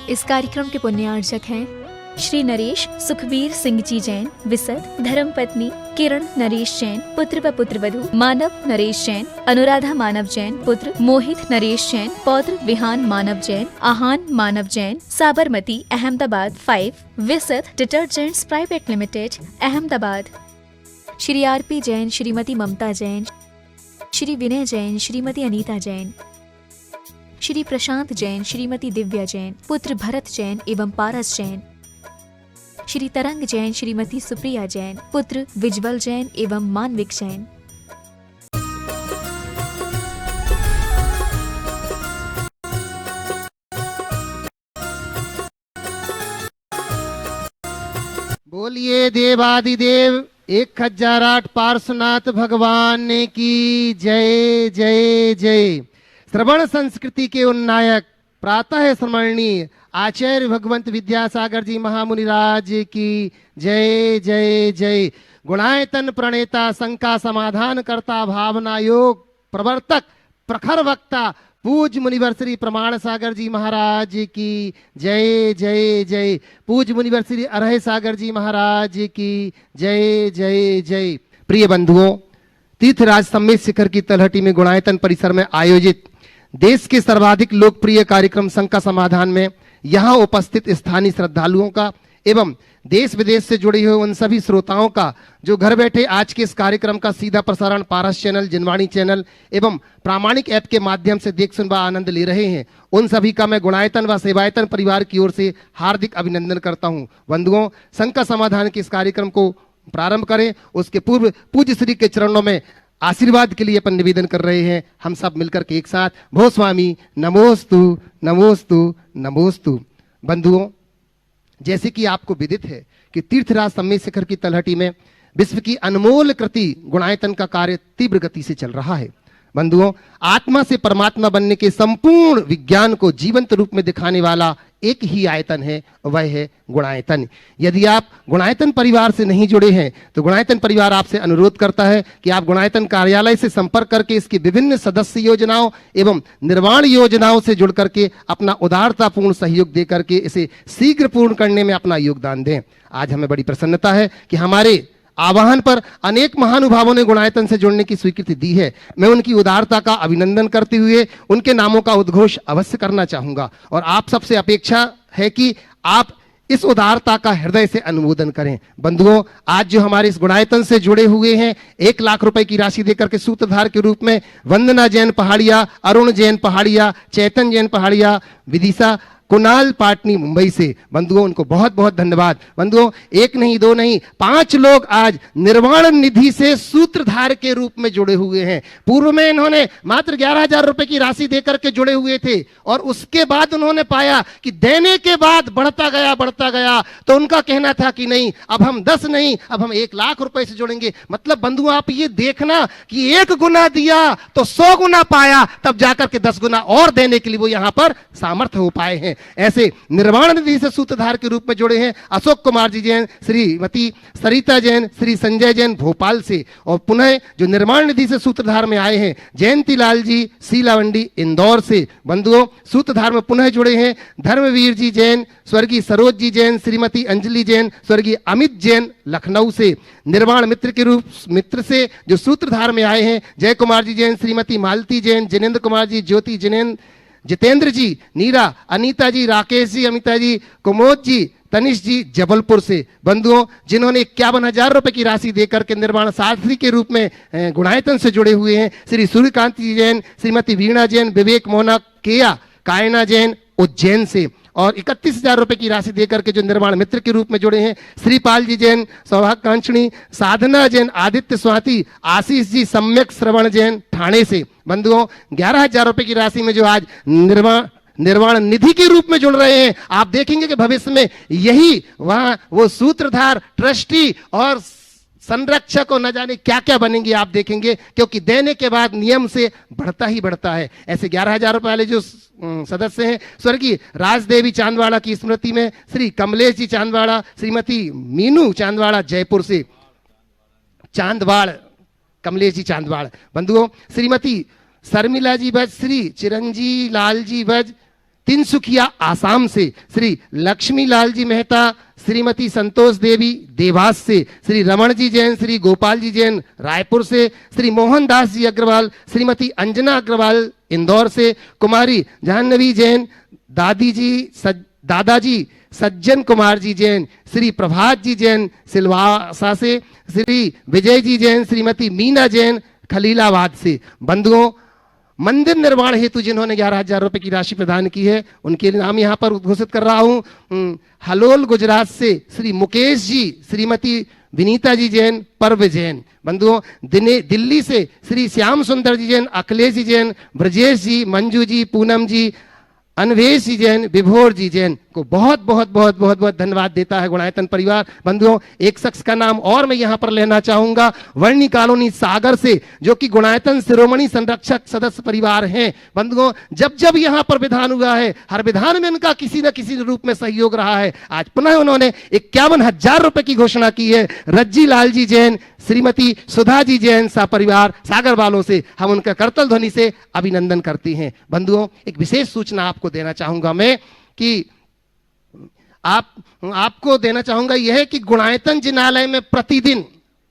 इस कार्यक्रम के पुण्यार्चक हैं श्री नरेश सुखबीर सिंह जी जैन विसद, धर्मपत्नी किरण नरेश जैन, पुत्र व पुत्रवधू मानव नरेश जैन, अनुराधा मानव जैन, पुत्र मोहित नरेश जैन, पौत्र Vihan Manav Jain, Aahan Manav Jain, Sabarmati Ahmedabad 5, Visad detergents private limited Ahmedabad. Shri RP Jain, Shrimati Mamta Jain, Shri Vinay Jain, Shrimati Anita Jain, Shri Prashant Jain, Shrimati Divya Jain, पुत्र भरत जैन एवं पारस जैन, श्री तरंग जैन, श्रीमती सुप्रिया जैन, पुत्र विज्वल जैन एवं मानविक जैन। बोलिए देवादिदेव 1008 पार्श्वनाथ भगवान की जय जय जय। श्रवण संस्कृति के उन्नायक प्रातः स्मरणीय आचार्य भगवंत विद्यासागर जी महामुनिराज की जय जय जय। गुणायतन प्रणेता, शंका समाधान करता, भावना योग प्रवर्तक, प्रखर वक्ता पूज मुनिवर श्री प्रमाण सागर जी महाराज की जय जय जय। पूज मुनिवर श्री अरह सागर जी महाराज की जय जय जय। प्रिय बंधुओं, तीर्थराज सम्मेद शिखर की तलहटी में गुणायतन परिसर में आयोजित देश के सर्वाधिक लोकप्रिय कार्यक्रम शंका समाधान में यहाँ उपस्थित स्थानीय श्रद्धालुओं का एवं देश विदेश से जुड़े हुए उन सभी श्रोताओं का जो घर बैठे आज के इस कार्यक्रम का सीधा प्रसारण पारस चैनल, जिनवाणी चैनल एवं प्रामाणिक ऐप के माध्यम से देख सुन व आनंद ले रहे हैं, उन सभी का मैं गुणायतन व सेवायतन परिवार की ओर से हार्दिक अभिनंदन करता हूं। बंधुओं, शंका समाधान के इस कार्यक्रम को प्रारंभ करें उसके पूर्व पूज्य श्री के चरणों में आशीर्वाद के लिए अपन निवेदन कर रहे हैं। हम सब मिलकर के एक साथ भो स्वामी नमोस्तु नमोस्तु नमोस्तु। बंधुओं, जैसे कि आपको विदित है कि तीर्थराज सम्मेद शिखर की तलहटी में विश्व की अनमोल कृति गुणायतन का कार्य तीव्र गति से चल रहा है। बंधुओं, आत्मा से परमात्मा बनने के संपूर्ण विज्ञान को जीवंत रूप में दिखाने वाला एक ही आयतन है, वह है गुणायतन। यदि आप गुणायतन परिवार से नहीं जुड़े हैं तो गुणायतन परिवार आपसे अनुरोध करता है कि आप गुणायतन कार्यालय से संपर्क करके इसकी विभिन्न सदस्य योजनाओं एवं निर्माण योजनाओं से जुड़ करके अपना उदारतापूर्ण सहयोग दे करके इसे शीघ्र पूर्ण करने में अपना योगदान दें। आज हमें बड़ी प्रसन्नता है कि हमारे आह्वान पर अनेक महानुभावों ने गुणायतन से जुड़ने की स्वीकृति दी है। मैं उनकी उदारता का अभिनंदन करते हुए उनके नामों का उद्घोष अवश्य करना चाहूंगा और आप सबसे अपेक्षा है कि आप इस उदारता का हृदय से अनुमोदन करें। बंधुओं, आज जो हमारे इस गुणायतन से जुड़े हुए हैं 1 लाख रुपए की राशि देकर के सूत्रधार के रूप में वंदना जैन पहाड़िया, अरुण जैन पहाड़िया, चैतन जैन पहाड़िया, विदिशा, कुणाल पाटनी मुंबई से, बंधुओं उनको बहुत बहुत धन्यवाद। बंधुओं, 1 नहीं 2 नहीं 5 लोग आज निर्वाण निधि से सूत्रधार के रूप में जुड़े हुए हैं। पूर्व में इन्होंने मात्र 11,000 रुपए की राशि देकर के जुड़े हुए थे और उसके बाद उन्होंने पाया कि देने के बाद बढ़ता गया तो उनका कहना था कि नहीं, अब हम 10 नहीं, अब हम 1 लाख रुपए से जुड़ेंगे। मतलब बंधुओं, आप ये देखना कि 1 गुना दिया तो 100 गुना पाया, तब जाकर के 10 गुना और देने के लिए वो यहां पर सामर्थ्य हो पाए हैं। ऐसे निर्वाण निधि से सूत्रधार के रूप में जुड़े हैं अशोक कुमार जी जैन, श्रीमती सरिता जैन, श्री संजय जैन भोपाल से, और पुनः जो निर्माण निधि से सूत्रधार में आए हैं जयंती लाल जी सीलावंडी इंदौर से। बंधुओं, सूत्रधार में पुनः जुड़े हैं धर्मवीर जी जैन, स्वर्गीय सरोज जी जैन, श्रीमती अंजलि जैन, स्वर्गीय अमित जैन लखनऊ से। निर्माण मित्र से जो सूत्रधार में आए हैं जय कुमार जी जैन, श्रीमती मालती जैन, जिनेन्द्र कुमार जी, ज्योति जितेंद्र जी, नीरा, अनीता जी, राकेश जी, अमिता जी, कुमोद जी, तनिष जी जबलपुर से। बंधुओं, जिन्होंने 51,000 रुपए की राशि देकर के निर्माण सारथी के रूप में गुणायतन से जुड़े हुए हैं श्री सूर्यकांत जी जैन, श्रीमती वीणा जैन, विवेक मोहना केया, कायना जैन उज्जैन से। और 31,000 रुपए की राशि देकर के जो निर्माण मित्र के रूप में जुड़े हैं श्रीपाल जी जैन, सौभाग्यकांक्षणी, साधना जैन, आदित्य स्वाति, आशीष जी, सम्यक श्रवण जैन ठाणे से। बंधुओं, 11,000 रुपए की राशि में जो आज निर्वाण निधि के रूप में जुड़ रहे हैं, आप देखेंगे कि भविष्य में यही वहां वो सूत्रधार, ट्रस्टी और संरक्षक और न जाने क्या क्या बनेंगे, आप देखेंगे, क्योंकि देने के बाद नियम से बढ़ता ही बढ़ता है। ऐसे 11,000 रुपए वाले जो सदस्य हैं स्वर्गीय राजदेवी चांदवाड़ा की स्मृति में श्री कमलेश जी चांदवाड़ा, श्रीमती मीनू चांदवाड़ा जयपुर से, चांदवाड़ कमलेश जी चांदवाड़। बंधुओं, श्रीमती शर्मिला जी भज, श्री चिरंजी लाल जी भज, तिनसुकिया आसाम से श्री लक्ष्मी लाल जी मेहता, श्रीमती संतोष देवी देवास से, श्री रमण जी जैन, श्री गोपाल जी जैन रायपुर से, श्री मोहनदास जी अग्रवाल, श्रीमती अंजना अग्रवाल इंदौर से, कुमारी जाह्नवी जैन, दादाजी सज्जन कुमार जी जैन, श्री प्रभात जी जैन सिलवासा से, श्री विजय जी जैन, श्रीमती मीना जैन खलीलाबाद से। बंधुओं, मंदिर निर्माण हेतु जिन्होंने 11,000 रुपए की राशि प्रदान की है, उनके नाम यहां पर घोषित कर रहा हूं। हलोल गुजरात से श्री मुकेश जी, श्रीमती विनीता जी जैन, पर्व जैन। बंधुओं, दिल्ली से श्री श्याम सुंदर जी जैन, अखिलेश जी जैन, ब्रजेश जी, मंजू जी, पूनम जी, अन्वेश जी जैन, विभोर जी जैन को बहुत बहुत बहुत बहुत बहुत धन्यवाद देता है गुणायतन परिवार। बंधुओं, एक शख्स का नाम और मैं यहां पर लेना चाहूंगा, वर्णी कॉलोनी सागर से, जो कि गुणायतन शिरोमणि संरक्षक सदस्य परिवार हैं। बंधुओं, जब जब यहां पर विधान हुआ है, हर विधान में इनका किसी न किसी रूप में सहयोग रहा है। आज पुनः उन्होंने 51,000 रुपए की घोषणा की है। रज्जी लाल जी जैन, श्रीमती सुधा जी जैन सा परिवार सागर वालों से हम उनका करतल ध्वनि से अभिनंदन करते हैं। बंधुओं, एक विशेष सूचना आपको देना चाहूंगा मैं कि आपको देना चाहूंगा यह है कि गुणायतन जिनालय में प्रतिदिन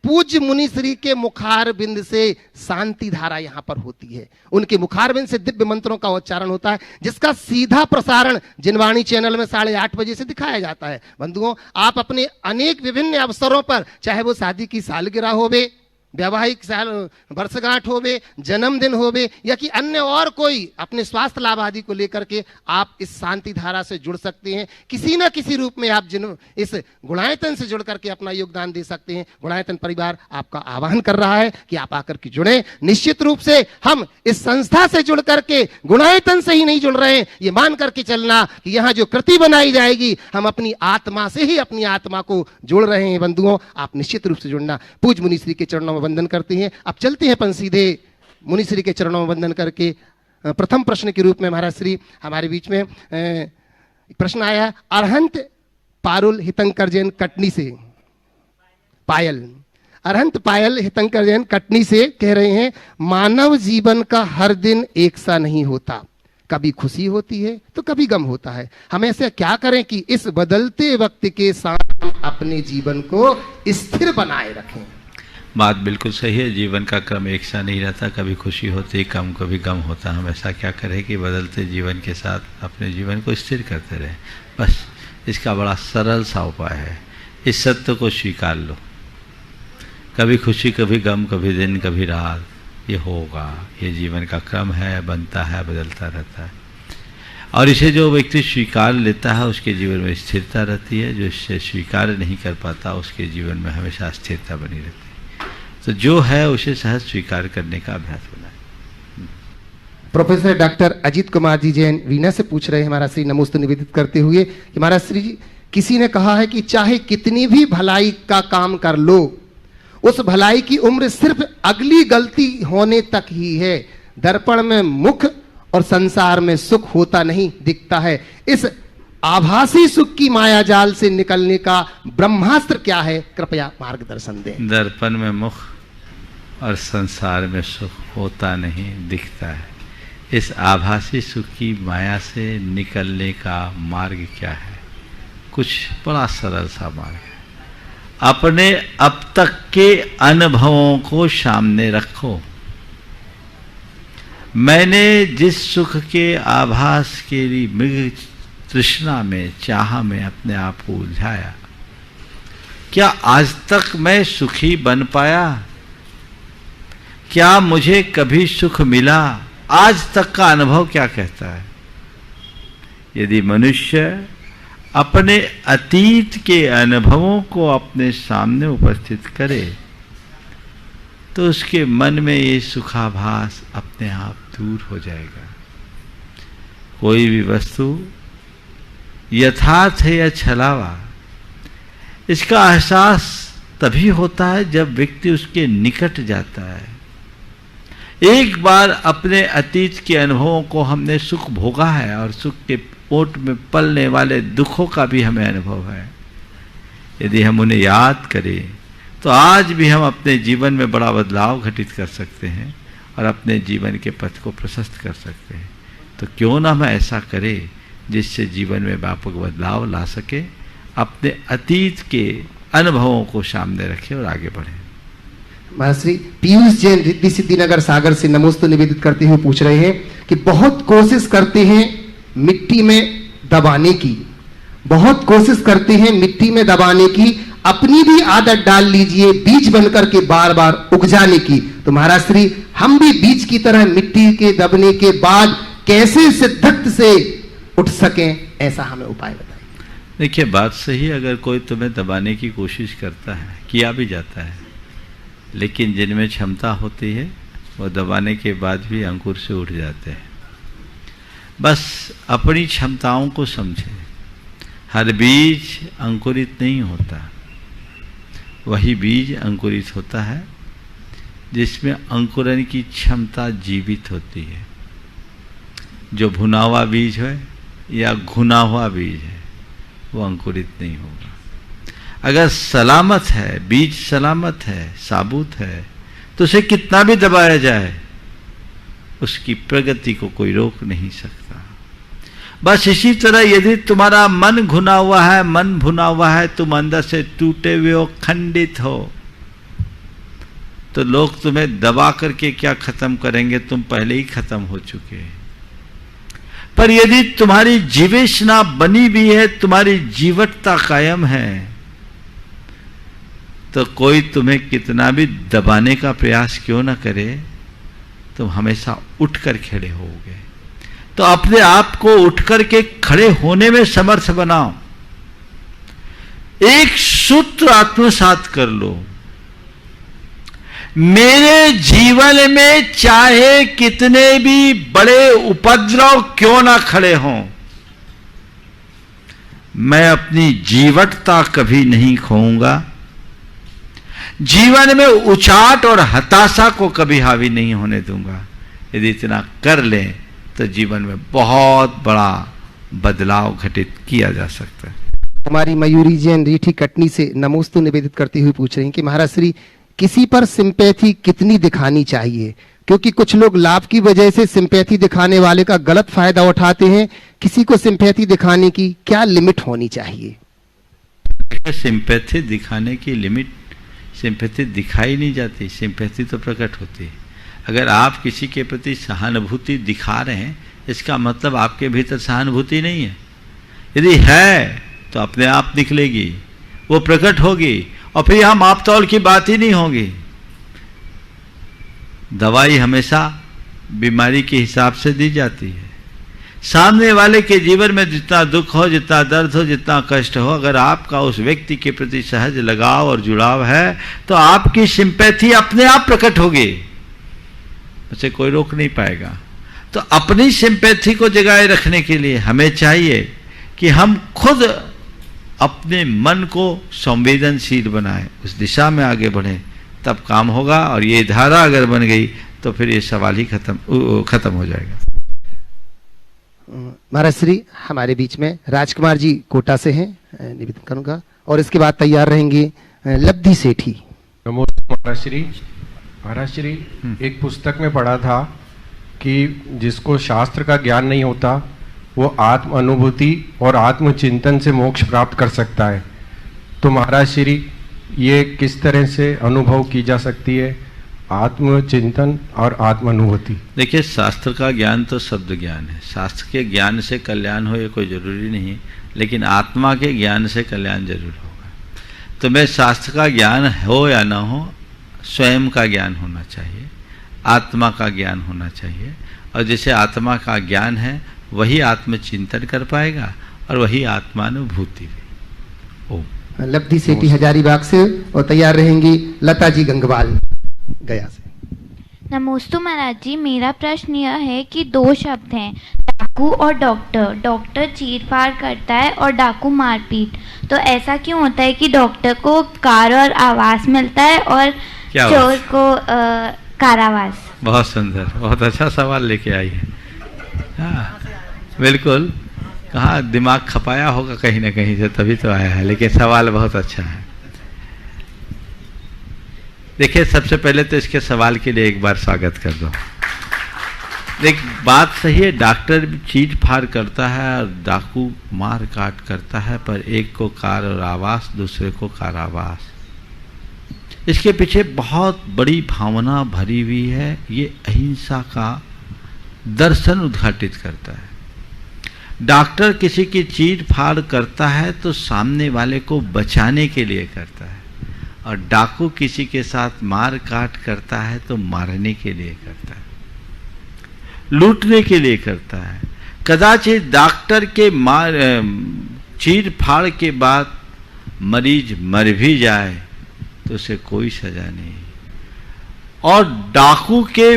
पूज्य मुनि श्री के मुखार बिंद से शांति धारा यहां पर होती है। उनके मुखार बिंद से दिव्य मंत्रों का उच्चारण होता है, जिसका सीधा प्रसारण जिनवाणी चैनल में 8:30 बजे से दिखाया जाता है। बंधुओं, आप अपने अनेक विभिन्न अवसरों पर, चाहे वो शादी की सालगिरह होवे, वैवाहिक साल वर्षगांठ होवे, जन्मदिन होवे, या कि अन्य और कोई अपने स्वास्थ्य लाभ आदि को लेकर के आप इस शांति धारा से जुड़ सकते हैं। किसी ना किसी रूप में आप इस गुणायतन से जुड़ करके अपना योगदान दे सकते हैं। गुणायतन परिवार आपका आह्वान कर रहा है कि आप आकर के जुड़े। निश्चित रूप से हम इस संस्था से जुड़ करके गुणायतन से ही नहीं जुड़ रहे हैं, ये मान करके चलना कि यहाँ जो कृति बनाई जाएगी हम अपनी आत्मा से ही अपनी आत्मा को जोड़ रहे हैं। बंधुओं, आप निश्चित रूप से जुड़ना। पूज्य मुनि श्री के चरणों में वंदन करते हैं। अब चलते हैं अपन सीधे मुनि श्री के चरणों में वंदन करके प्रथम प्रश्न के रूप में महाराज श्री हमारे बीच में प्रश्न आया। अरहंत पारुल हितंकर जैन कटनी से, पायल, अरहंत पायल हितंकर जैन कटनी से कह रहे हैं, मानव जीवन का हर दिन एक सा नहीं होता, कभी खुशी होती है तो कभी गम होता है। हम ऐसे क्या करें कि इस बदलते वक्त के साथ हम अपने जीवन को स्थिर बनाए रखें। बात बिल्कुल सही है। जीवन का क्रम एक सा नहीं रहता, कभी खुशी होती, कभी गम होता। हम ऐसा क्या करें कि बदलते जीवन के साथ अपने जीवन को स्थिर करते रहें। बस इसका बड़ा सरल सा उपाय है, इस सत्य को स्वीकार लो। कभी खुशी, कभी गम, कभी दिन, कभी रात, ये होगा। ये जीवन का क्रम है, बनता है, बदलता रहता है। और इसे जो व्यक्ति स्वीकार लेता है उसके जीवन में स्थिरता रहती है। जो इसे स्वीकार नहीं कर पाता उसके जीवन में हमेशा अस्थिरता बनी रहती है। तो जो है उसे सहज स्वीकार करने का अभ्यास होना है। प्रोफेसर डॉक्टर अजीत कुमार जी जैन वीना से पूछ रहे हैं महाराज श्री नमोस्तु निवेदित करते हुए कि महाराज श्री जी, किसी ने कहा है कि चाहे कितनी भी भलाई का काम कर लो, उस भलाई की उम्र सिर्फ अगली गलती होने तक ही है। दर्पण में मुख और संसार में सुख होता नहीं दिखता है। इस आभासी सुख की माया जाल से निकलने का ब्रह्मास्त्र क्या है, कृपया मार्गदर्शन दें। दर्पण में मुख और संसार में सुख होता नहीं दिखता है। इस आभासी सुख की माया से निकलने का मार्ग क्या है? कुछ बड़ा सरल सा मार्ग है। अपने अब तक के अनुभवों को सामने रखो। मैंने जिस सुख के आभास के लिए मृग तृष्णा में, चाह में अपने आप को उलझाया, क्या आज तक मैं सुखी बन पाया? क्या मुझे कभी सुख मिला? आज तक का अनुभव क्या कहता है? यदि मनुष्य अपने अतीत के अनुभवों को अपने सामने उपस्थित करे तो उसके मन में ये सुखाभास अपने आप दूर हो जाएगा। कोई भी वस्तु यथार्थ है या छलावा, इसका एहसास तभी होता है जब व्यक्ति उसके निकट जाता है। एक बार अपने अतीत के अनुभवों को हमने सुख भोगा है और सुख के ओट में पलने वाले दुखों का भी हमें अनुभव है। यदि हम उन्हें याद करें तो आज भी हम अपने जीवन में बड़ा बदलाव घटित कर सकते हैं और अपने जीवन के पथ को प्रशस्त कर सकते हैं। तो क्यों ना हम ऐसा करें जिससे जीवन में व्यापक बदलाव ला सके, अपने अतीत के अनुभवों को सामने रखें और आगे बढ़े। महाश्री पीयूष जैन रिद्धि सिद्धिनगर सागर से नमोस्तु निवेदित करते हुए पूछ रहे हैं कि बहुत कोशिश करते हैं मिट्टी में दबाने की, बहुत कोशिश करते हैं मिट्टी में दबाने की, अपनी भी आदत डाल लीजिए बीज बनकर के बार बार उग जाने की। तो महाराज श्री हम भी बीज की तरह मिट्टी के दबने के बाद कैसे सिद्धत्व से उठ सकें, ऐसा हमें उपाय बताइए। देखिए बात सही, अगर कोई तुम्हें दबाने की कोशिश करता है, किया भी जाता है, लेकिन जिनमें क्षमता होती है वो दबाने के बाद भी अंकुर से उठ जाते हैं। बस अपनी क्षमताओं को समझें। हर बीज अंकुरित नहीं होता, वही बीज अंकुरित होता है जिसमें अंकुरण की क्षमता जीवित होती है। जो भुना हुआ बीज है या घुना हुआ बीज है वो अंकुरित नहीं होगा। अगर सलामत है, बीज सलामत है, साबुत है, तो उसे कितना भी दबाया जाए उसकी प्रगति को कोई रोक नहीं सकता। बस इसी तरह यदि तुम्हारा मन घुना हुआ है, मन भुना हुआ है, तुम अंदर से टूटे हुए हो, खंडित हो, तो लोग तुम्हें दबा करके क्या खत्म करेंगे, तुम पहले ही खत्म हो चुके। पर यदि तुम्हारी जीवेशना बनी भी है, तुम्हारी जीवटता कायम है, तो कोई तुम्हें कितना भी दबाने का प्रयास क्यों ना करे, तुम हमेशा उठकर खड़े होगे। तो अपने आप को उठकर के खड़े होने में समर्थ बनाओ। एक सूत्र आत्मसात कर लो, मेरे जीवन में चाहे कितने भी बड़े उपद्रव क्यों ना खड़े हों, मैं अपनी जीवटता कभी नहीं खोऊंगा। जीवन में उचाट और हताशा को कभी हावी नहीं होने दूंगा। यदि इतना कर लें तो जीवन में बहुत बड़ा बदलाव घटित किया जा सकता है। हमारी मयूरी जैन रीठी कटनी से नमोस्तु निवेदित करते हुए पूछ रही हैं कि महाराज श्री किसी पर सिंपैथी कितनी दिखानी चाहिए, क्योंकि कुछ लोग लाभ की वजह से सिंपैथी दिखाने वाले का गलत फायदा उठाते हैं। किसी को सिंपैथी दिखाने की क्या लिमिट होनी चाहिए? सिंपैथी दिखाने की लिमिट, सिंपैथी दिखाई नहीं जाती, सिंपैथी तो प्रकट होती है। अगर आप किसी के प्रति सहानुभूति दिखा रहे हैं, इसका मतलब आपके भीतर सहानुभूति नहीं है। यदि है तो अपने आप निकलेगी, वो प्रकट होगी, और फिर यहां माप तौल की बात ही नहीं होगी। दवाई हमेशा बीमारी के हिसाब से दी जाती है। सामने वाले के जीवन में जितना दुख हो, जितना दर्द हो, जितना कष्ट हो, अगर आपका उस व्यक्ति के प्रति सहज लगाव और जुड़ाव है तो आपकी सिंपैथी अपने आप प्रकट होगी, उसे कोई रोक नहीं पाएगा। तो अपनी सिंपैथी को जगाए रखने के लिए हमें चाहिए कि हम खुद अपने मन को संवेदनशील बनाएं, उस दिशा में आगे बढ़ें, तब काम होगा। और ये धारा अगर बन गई तो फिर ये सवाल ही खत्म हो जाएगा। महाराज श्री हमारे बीच में राजकुमार जी कोटा से हैं, निवेदन करूंगा, और इसके बाद तैयार रहेंगे लब्धि सेठी। नमस्ते महाराज श्री। महाराज श्री, एक पुस्तक में पढ़ा था कि जिसको शास्त्र का ज्ञान नहीं होता वो आत्म अनुभूति और आत्मचिंतन से मोक्ष प्राप्त कर सकता है। तो महाराज श्री ये किस तरह से अनुभव की जा सकती है, आत्मचिंतन और आत्म अनुभूति? देखिए, शास्त्र का ज्ञान तो शब्द ज्ञान है। शास्त्र के ज्ञान से कल्याण हो ये कोई जरूरी नहीं, लेकिन आत्मा के ज्ञान से कल्याण जरूर होगा। तो मैं शास्त्र का ज्ञान हो या ना हो, स्वयं का ज्ञान होना चाहिए, आत्मा का ज्ञान होना चाहिए। और जैसे आत्मा का ज्ञान है वही आत्मचिंतन कर पाएगा और वही आत्मानुभूति भी। ओम। लब्धि सेठी हजारीबाग से, और तैयार रहेंगी लता जी गंगवाल गया से। नमोस्तु महाराज जी, मेरा प्रश्न यह है कि दो शब्द हैं, डाकू और डॉक्टर। डॉक्टर चीरफाड़ करता है और डाकू मारपीट। तो ऐसा क्यों होता है कि डॉक्टर को कार और आवास मिलता है और चोर को कारावास? बहुत सुंदर, बहुत अच्छा सवाल लेके आई है। हाँ बिल्कुल, कहाँ दिमाग खपाया होगा कहीं ना कहीं से, तभी तो आया है, लेकिन सवाल बहुत अच्छा है। देखिए, सबसे पहले तो इसके सवाल के लिए एक बार स्वागत कर दो। एक बात सही है, डॉक्टर भी चीट फाड़ करता है और डाकू मार काट करता है, पर एक को कारावास दूसरे को कारावास। इसके पीछे बहुत बड़ी भावना भरी हुई है। ये अहिंसा का दर्शन उद्घाटित करता है। डॉक्टर किसी की चीट फाड़ करता है तो सामने वाले को बचाने के लिए करता है, और डाकू किसी के साथ मार काट करता है तो मारने के लिए करता है, लूटने के लिए करता है। कदाचित डॉक्टर के चीर फाड़ के बाद मरीज मर भी जाए तो उसे कोई सजा नहीं, और डाकू के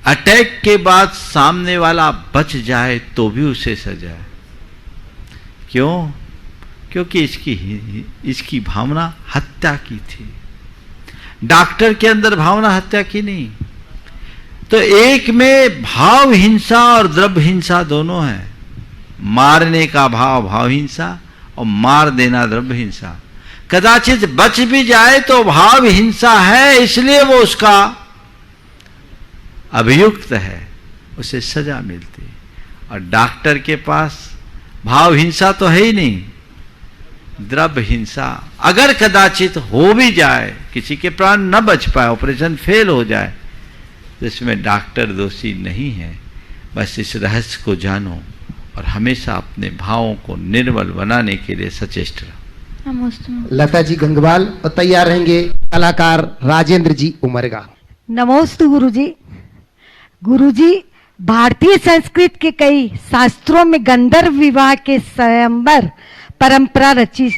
अटैक के बाद सामने वाला बच जाए तो भी उसे सजा है। क्यों? क्योंकि इसकी भावना हत्या की थी। डॉक्टर के अंदर भावना हत्या की नहीं। तो एक में भाव हिंसा और द्रव्य हिंसा दोनों है। मारने का भाव हिंसा और मार देना द्रव्य हिंसा। कदाचित बच भी जाए तो भाव हिंसा है, इसलिए वो उसका अभियुक्त है, उसे सजा मिलती। और डॉक्टर के पास भाव हिंसा तो है ही नहीं, द्रव्य हिंसा। अगर कदाचित हो भी जाए, किसी के प्राण न बच पाए, ऑपरेशन फेल हो जाए, तो इसमें डॉक्टर दोषी नहीं है। बस इस रहस्य को जानो और हमेशा अपने भावों को निर्मल बनाने के लिए सचेष्ट रहो। लता जी गंगवाल, और तैयार रहेंगे कलाकार राजेंद्र जी उमरगा। नमोस्तु गुरुजी। गुरुजी, भारतीय संस्कृत के कई शास्त्रों में गंधर्व विवाह के स्वयंवर परंपरा रची।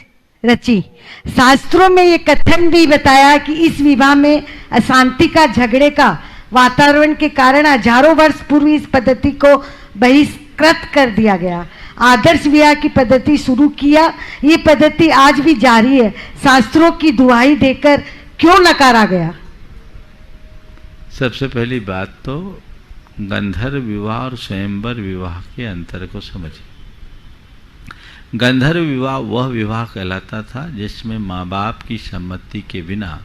शास्त्रों में ये कथन भी बताया कि इस विवाह में अशांति का, झगड़े का वातावरण के कारण हजारों वर्ष पूर्व इस पद्धति को बहिष्कृत कर दिया गया। आदर्श विवाह की पद्धति शुरू किया। ये पद्धति आज भी जारी है। शास्त्रों की दुहाई देकर क्यों नकारा गया? सबसे पहली बात तो गंधर्व विवाह और स्वयंवर विवाह के अंतर को समझिए। गंधर्व विवाह वह विवाह कहलाता था जिसमें माँ बाप की सम्मति के बिना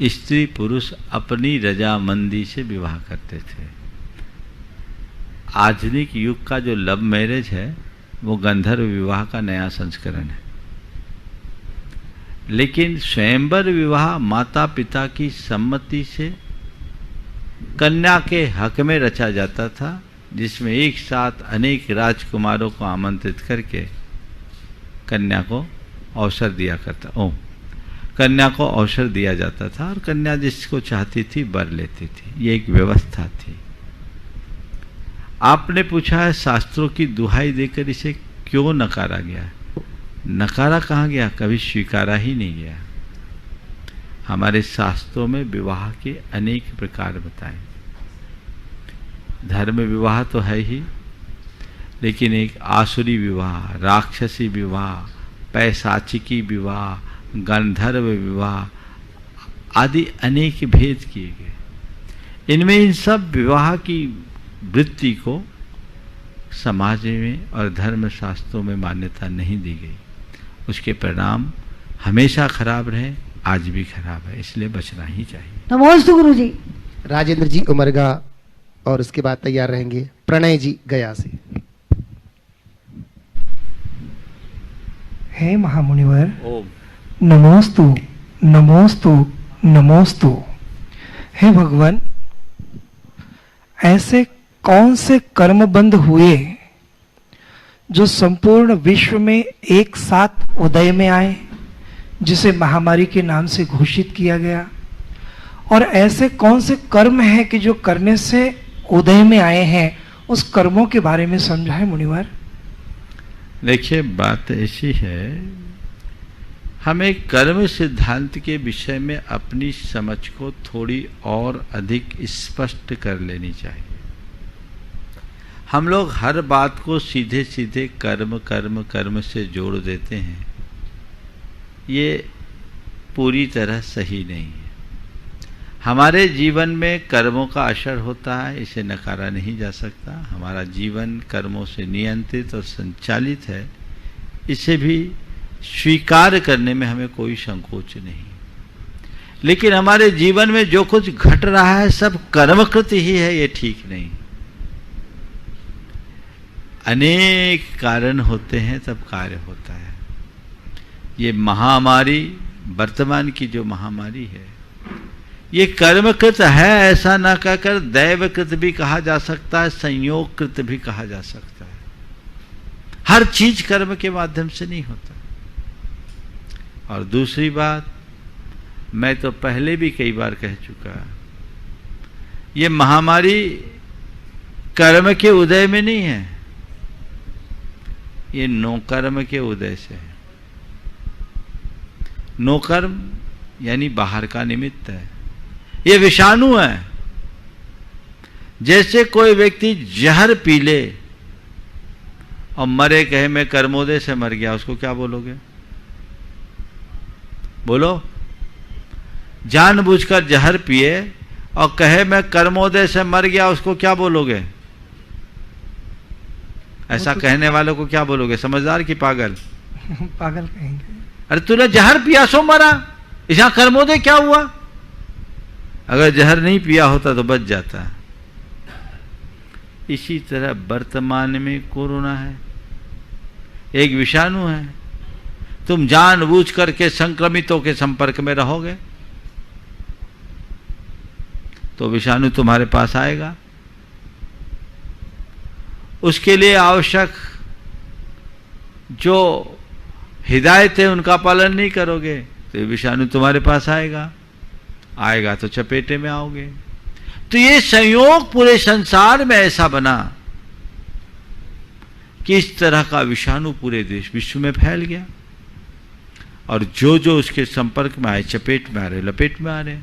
स्त्री पुरुष अपनी रजामंदी से विवाह करते थे। आधुनिक युग का जो लव मैरिज है वो गंधर्व विवाह का नया संस्करण है। लेकिन स्वयंवर विवाह माता पिता की सम्मति से कन्या के हक में रचा जाता था, जिसमें एक साथ अनेक राजकुमारों को आमंत्रित करके कन्या को अवसर दिया कन्या को अवसर दिया जाता था, और कन्या जिसको चाहती थी वर लेती थी। ये एक व्यवस्था थी। आपने पूछा है शास्त्रों की दुहाई देकर इसे क्यों नकारा गया? नकारा कहाँ गया? कभी स्वीकारा ही नहीं गया। हमारे शास्त्रों में विवाह के अनेक प्रकार बताए। धर्म विवाह तो है ही, लेकिन एक आसुरी विवाह, राक्षसी विवाह, पैशाचिकी विवाह, गंधर्व विवाह आदि अनेक भेद किए गए। इनमें इन सब विवाह की वृत्ति को समाज में और धर्म शास्त्रों में मान्यता नहीं दी गई। उसके परिणाम हमेशा खराब रहे, आज भी खराब है, इसलिए बचना ही चाहिए। नमोस्तु गुरुजी। राजेंद्र जी उमरगा, और उसके बाद तैयार रहेंगे प्रणय जी गया से। हे महामुनिवर, ओम नमोस्तु नमोस्तु नमोस्तु। हे भगवान, ऐसे कौन से कर्म बंद हुए जो संपूर्ण विश्व में एक साथ उदय में आए, जिसे महामारी के नाम से घोषित किया गया? और ऐसे कौन से कर्म हैं कि जो करने से उदय में आए हैं, उस कर्मों के बारे में समझाए मुनिवर। देखिए, बात ऐसी है, हमें कर्म सिद्धांत के विषय में अपनी समझ को थोड़ी और अधिक स्पष्ट कर लेनी चाहिए। हम लोग हर बात को सीधे सीधे कर्म कर्म कर्म से जोड़ देते हैं। ये पूरी तरह सही नहीं है। हमारे जीवन में कर्मों का असर होता है, इसे नकारा नहीं जा सकता। हमारा जीवन कर्मों से नियंत्रित और संचालित है, इसे भी स्वीकार करने में हमें कोई संकोच नहीं। लेकिन हमारे जीवन में जो कुछ घट रहा है सब कर्मकृत ही है, ये ठीक नहीं। अनेक कारण होते हैं तब कार्य होता है। ये महामारी, वर्तमान की जो महामारी है, ये कर्मकृत है ऐसा ना कहकर दैवकृत भी कहा जा सकता है, संयोगकृत भी कहा जा सकता है। हर चीज कर्म के माध्यम से नहीं होता। और दूसरी बात, मैं तो पहले भी कई बार कह चुका, ये महामारी कर्म के उदय में नहीं है, ये नौकर्म के उदय से है। नौकर्म यानी बाहर का निमित्त है, ये विषाणु है। जैसे कोई व्यक्ति जहर पी ले और मरे, कहे मैं कर्मोदय से मर गया, उसको क्या बोलोगे? बोलो। जानबूझकर जहर पिए और कहे मैं कर्मोदय से मर गया, उसको क्या बोलोगे? ऐसा कहने वालों को क्या बोलोगे? समझदार कि पागल? पागल कहेंगे। अरे तूने जहर पिया सो मरा, यहाँ कर्मोदय क्या हुआ? अगर जहर नहीं पिया होता तो बच जाता। इसी तरह वर्तमान में कोरोना है, एक विषाणु है। तुम जानबूझ करके संक्रमितों के संपर्क में रहोगे तो विषाणु तुम्हारे पास आएगा। उसके लिए आवश्यक जो हिदायत है उनका पालन नहीं करोगे तो विषाणु तुम्हारे पास आएगा, आएगा तो चपेटे में आओगे। तो ये संयोग पूरे संसार में ऐसा बना कि इस तरह का विषाणु पूरे देश विश्व में फैल गया और जो जो उसके संपर्क में आए चपेट में आ रहे, लपेट में आ रहे।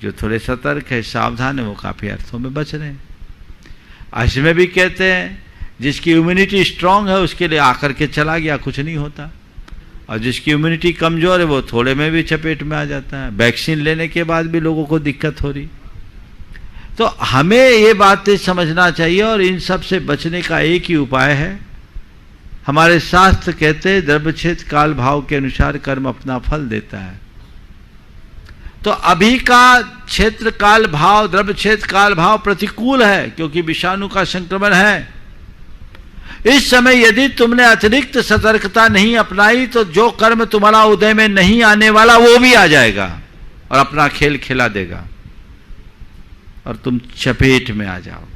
जो थोड़े सतर्क है, सावधान है, वो काफी अर्थों में बच रहे हैं। इसमें भी कहते हैं जिसकी इम्यूनिटी स्ट्रांग है उसके लिए आकर के चला गया, कुछ नहीं होता, और जिसकी इम्यूनिटी कमजोर है वो थोड़े में भी चपेट में आ जाता है। वैक्सीन लेने के बाद भी लोगों को दिक्कत हो रही। तो हमें ये बातें समझना चाहिए और इन सब से बचने का एक ही उपाय है। हमारे शास्त्र कहते हैं द्रव्यक्षेत काल भाव के अनुसार कर्म अपना फल देता है। तो अभी का क्षेत्र काल भाव, द्रव्यक्षेत काल भाव प्रतिकूल है क्योंकि विषाणु का संक्रमण है। इस समय यदि तुमने अतिरिक्त सतर्कता नहीं अपनाई तो जो कर्म तुम्हारा उदय में नहीं आने वाला वो भी आ जाएगा और अपना खेल खिला देगा और तुम चपेट में आ जाओगे।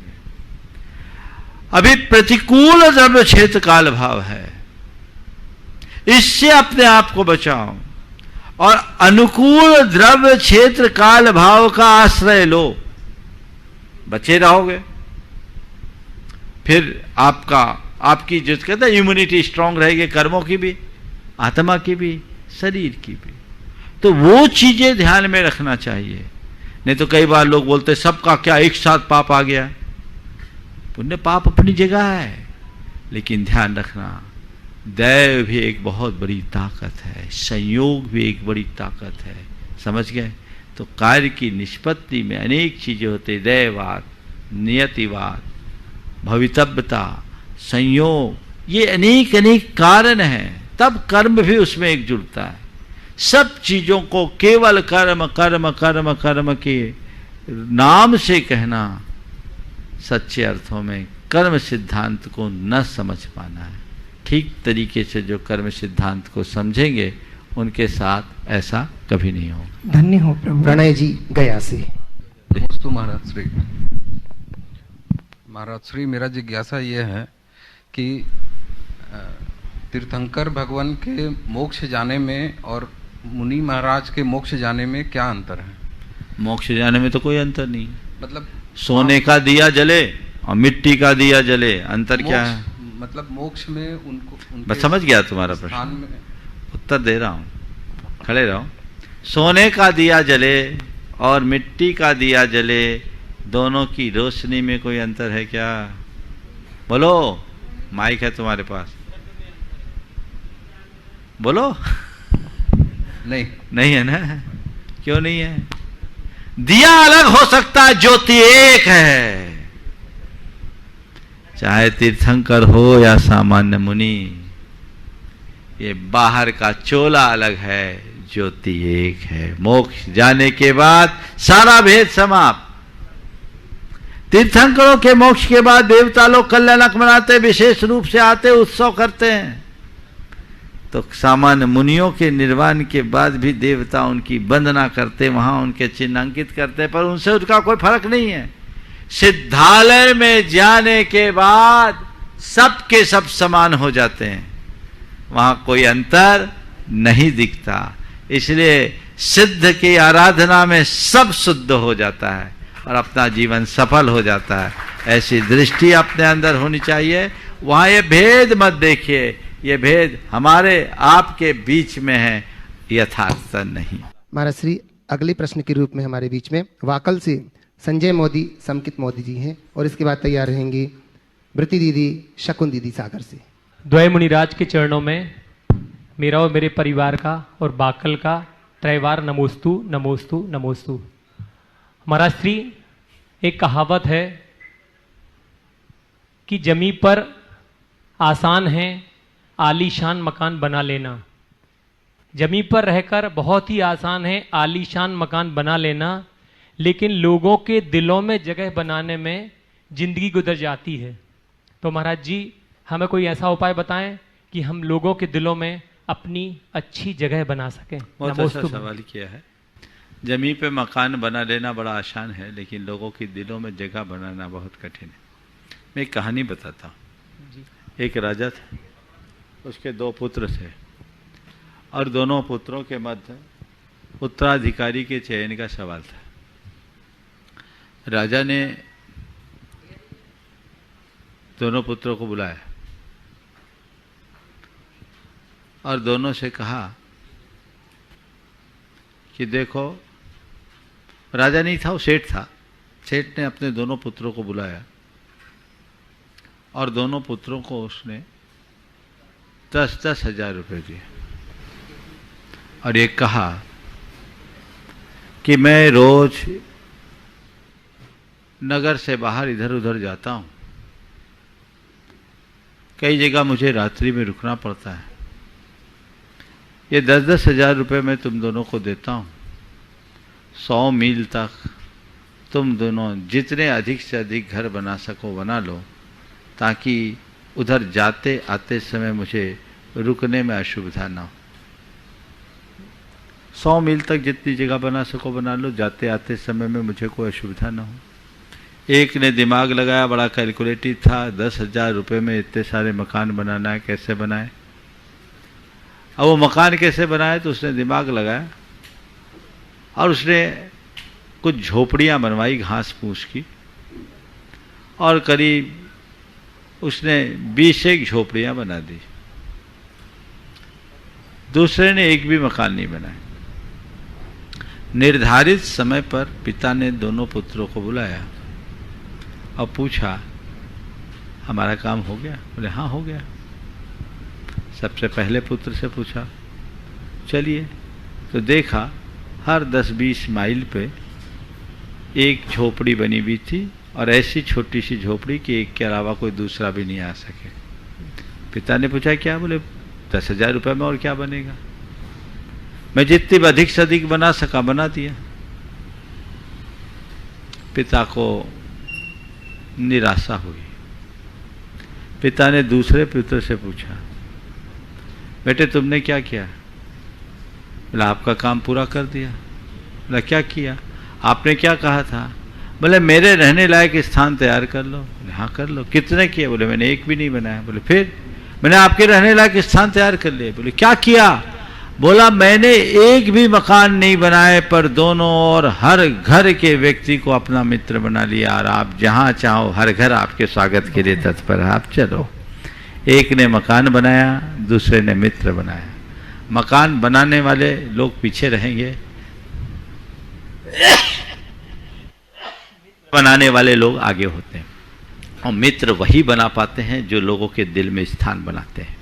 अभी प्रतिकूल द्रव्य क्षेत्र काल भाव है, इससे अपने आप को बचाओ और अनुकूल द्रव्य क्षेत्र काल भाव का आश्रय लो, बचे रहोगे। फिर आपकी जो कहते हैं इम्यूनिटी स्ट्रांग रहेगी, कर्मों की भी, आत्मा की भी, शरीर की भी। तो वो चीजें ध्यान में रखना चाहिए। नहीं तो कई बार लोग बोलते सबका क्या एक साथ पाप आ गया। पुण्य पाप अपनी जगह है, लेकिन ध्यान रखना दैव भी एक बहुत बड़ी ताकत है, संयोग भी एक बड़ी ताकत है। समझ गए? तो कार्य की निष्पत्ति में अनेक चीजें होते, दैववाद, नियतिवाद, भवितव्यता, संयोग, ये अनेक अनेक कारण हैं, तब कर्म भी उसमें एक जुड़ता है। सब चीजों को केवल कर्म कर्म कर्म कर्म के नाम से कहना सच्चे अर्थों में कर्म सिद्धांत को न समझ पाना है। ठीक तरीके से जो कर्म सिद्धांत को समझेंगे उनके साथ ऐसा कभी नहीं होगा। धन्य हो प्रभु। प्रणय जी गया से। नमस्ते महाराज श्री। महाराज श्री, मेरा जिज्ञासा ये है कि तीर्थंकर भगवान के मोक्ष जाने में और मुनि महाराज के मोक्ष जाने में क्या अंतर है? मोक्ष जाने में तो कोई अंतर नहीं। मतलब सोने का दिया जले और मिट्टी का दिया जले, अंतर क्या है? मतलब मोक्ष में उनको मैं समझ गया तुम्हारा प्रश्न, में उत्तर दे रहा हूं, खड़े रहो। सोने का दिया जले और मिट्टी का दिया जले, दोनों की रोशनी में कोई अंतर है क्या? बोलो, माइक है तुम्हारे पास, बोलो। नहीं है ना? क्यों नहीं है? दिया अलग हो सकता है, ज्योति एक है। चाहे तीर्थंकर हो या सामान्य मुनि, ये बाहर का चोला अलग है, ज्योति एक है। मोक्ष जाने के बाद सारा भेद समाप्त। तीर्थंकरों के मोक्ष के बाद देवता लोग कल्याणक मनाते, विशेष रूप से आते, उत्सव करते हैं। तो सामान्य मुनियों के निर्वाण के बाद भी देवता उनकी वंदना करते, वहां उनके चिन्ह अंकित करते, पर उनसे उनका कोई फर्क नहीं है। सिद्धालय में जाने के बाद सब के सब समान हो जाते हैं, वहां कोई अंतर नहीं दिखता। इसलिए सिद्ध की आराधना में सब शुद्ध हो जाता है और अपना जीवन सफल हो जाता है। ऐसी दृष्टि अपने अंदर होनी चाहिए। वहां ये भेद मत देखिए, ये भेद हमारे आपके बीच में है, यथार्थ नहीं। महाराज श्री अगले प्रश्न के रूप में हमारे बीच में वाकल से संजय मोदी, समकित मोदी जी हैं, और इसके बाद तैयार रहेंगी वृत्ति दीदी, शकुन दीदी सागर से। द्वय मुनिराज के चरणों में मेरा और मेरे परिवार का और बाकल का त्रैवार नमोस्तु नमोस्तु नमोस्तु। महाराज श्री, एक कहावत है कि जमी पर आसान है आलीशान मकान बना लेना। जमी पर रहकर बहुत ही आसान है आलीशान मकान बना लेना, लेकिन लोगों के दिलों में जगह बनाने में जिंदगी गुजर जाती है। तो महाराज जी, हमें कोई ऐसा उपाय बताएं कि हम लोगों के दिलों में अपनी अच्छी जगह बना सकें। बहुत अच्छा सवाल किया है। जमीन पे मकान बना लेना बड़ा आसान है, लेकिन लोगों के दिलों में जगह बनाना बहुत कठिन है। मैं एक कहानी बताता हूँ। एक राजा था, उसके 2 पुत्र थे, और दोनों पुत्रों के मध्य उत्तराधिकारी के चयन का सवाल था। राजा ने दोनों पुत्रों को बुलाया और दोनों से कहा कि देखो, राजा नहीं था, वो सेठ था। सेठ ने अपने दोनों पुत्रों को बुलाया और दोनों पुत्रों को उसने 10-10 हजार रुपये दिए और ये कहा कि मैं रोज नगर से बाहर इधर उधर जाता हूँ, कई जगह मुझे रात्रि में रुकना पड़ता है। ये 10-10 हजार रुपये मैं तुम दोनों को देता हूँ। 100 मील तक तुम दोनों जितने अधिक से अधिक घर बना सको बना लो, ताकि उधर जाते आते समय मुझे रुकने में असुविधा ना हो। 100 मील तक जितनी जगह बना सको बना लो, जाते आते समय में मुझे कोई असुविधा ना हो। एक ने दिमाग लगाया, बड़ा कैलकुलेटिव था, 10 हजार रुपये में इतने सारे मकान बनाना है, कैसे बनाए। अब वो मकान कैसे बनाए, तो उसने दिमाग लगाया और उसने कुछ झोपड़ियाँ बनवाई घास फूस की, और करीब उसने 20 झोपड़ियाँ बना दी। दूसरे ने एक भी मकान नहीं बनाया। निर्धारित समय पर पिता ने दोनों पुत्रों को बुलाया और पूछा, हमारा काम हो गया? बोले हाँ हो गया। सबसे पहले पुत्र से पूछा, चलिए। तो देखा हर 10-20 माइल पे एक झोपड़ी बनी हुई थी, और ऐसी छोटी सी झोपड़ी कि एक के अलावा कोई दूसरा भी नहीं आ सके। पिता ने पूछा क्या? बोले 10 हजार रुपये में और क्या बनेगा, मैं जितनी अधिक से अधिक बना सका बना दिया। पिता को निराशा हुई। पिता ने दूसरे पुत्र से पूछा, बेटे तुमने क्या किया? बोला आपका काम पूरा कर दिया। बोला क्या किया? आपने क्या कहा था? बोले मेरे रहने लायक स्थान तैयार कर लो। बोले हाँ कर लो। कितने किए? बोले मैंने एक भी नहीं बनाया। बोले फिर? मैंने आपके रहने लायक स्थान तैयार कर लिए। बोले क्या किया? बोला मैंने एक भी मकान नहीं बनाए, पर दोनों और हर घर के व्यक्ति को अपना मित्र बना लिया, और आप जहाँ चाहो हर घर आपके स्वागत के लिए तत्पर है, आप चलो। एक ने मकान बनाया, दूसरे ने मित्र बनाया। मकान बनाने वाले लोग पीछे रहेंगे, बनाने वाले लोग आगे होते हैं, और मित्र वही बना पाते हैं जो लोगों के दिल में स्थान बनाते हैं।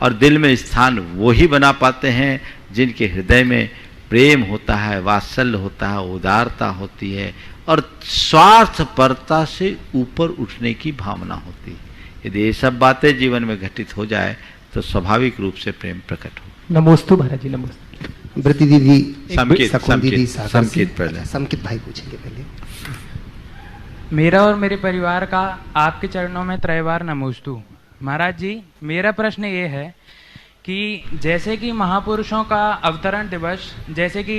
और दिल में स्थान वही बना पाते हैं जिनके हृदय में प्रेम होता है, वात्सल्य होता है, उदारता होती है, और स्वार्थपरता से ऊपर उठने की भावना होती है। यदि ये सब बातें जीवन में घटित हो जाए तो स्वाभाविक रूप से प्रेम प्रकट हो। नमोस्तु महाराज जी, नमोस्तु। वृत्ति दीदी, संकेत, शकुन दीदी सागर से। संकेत पहले। अच्छा, संकेत भाई पूछेंगे पहले। मेरा और मेरे परिवार का आपके चरणों में त्रैवार नमोस्तु। महाराज जी, मेरा प्रश्न ये है कि जैसे कि महापुरुषों का अवतरण दिवस, जैसे कि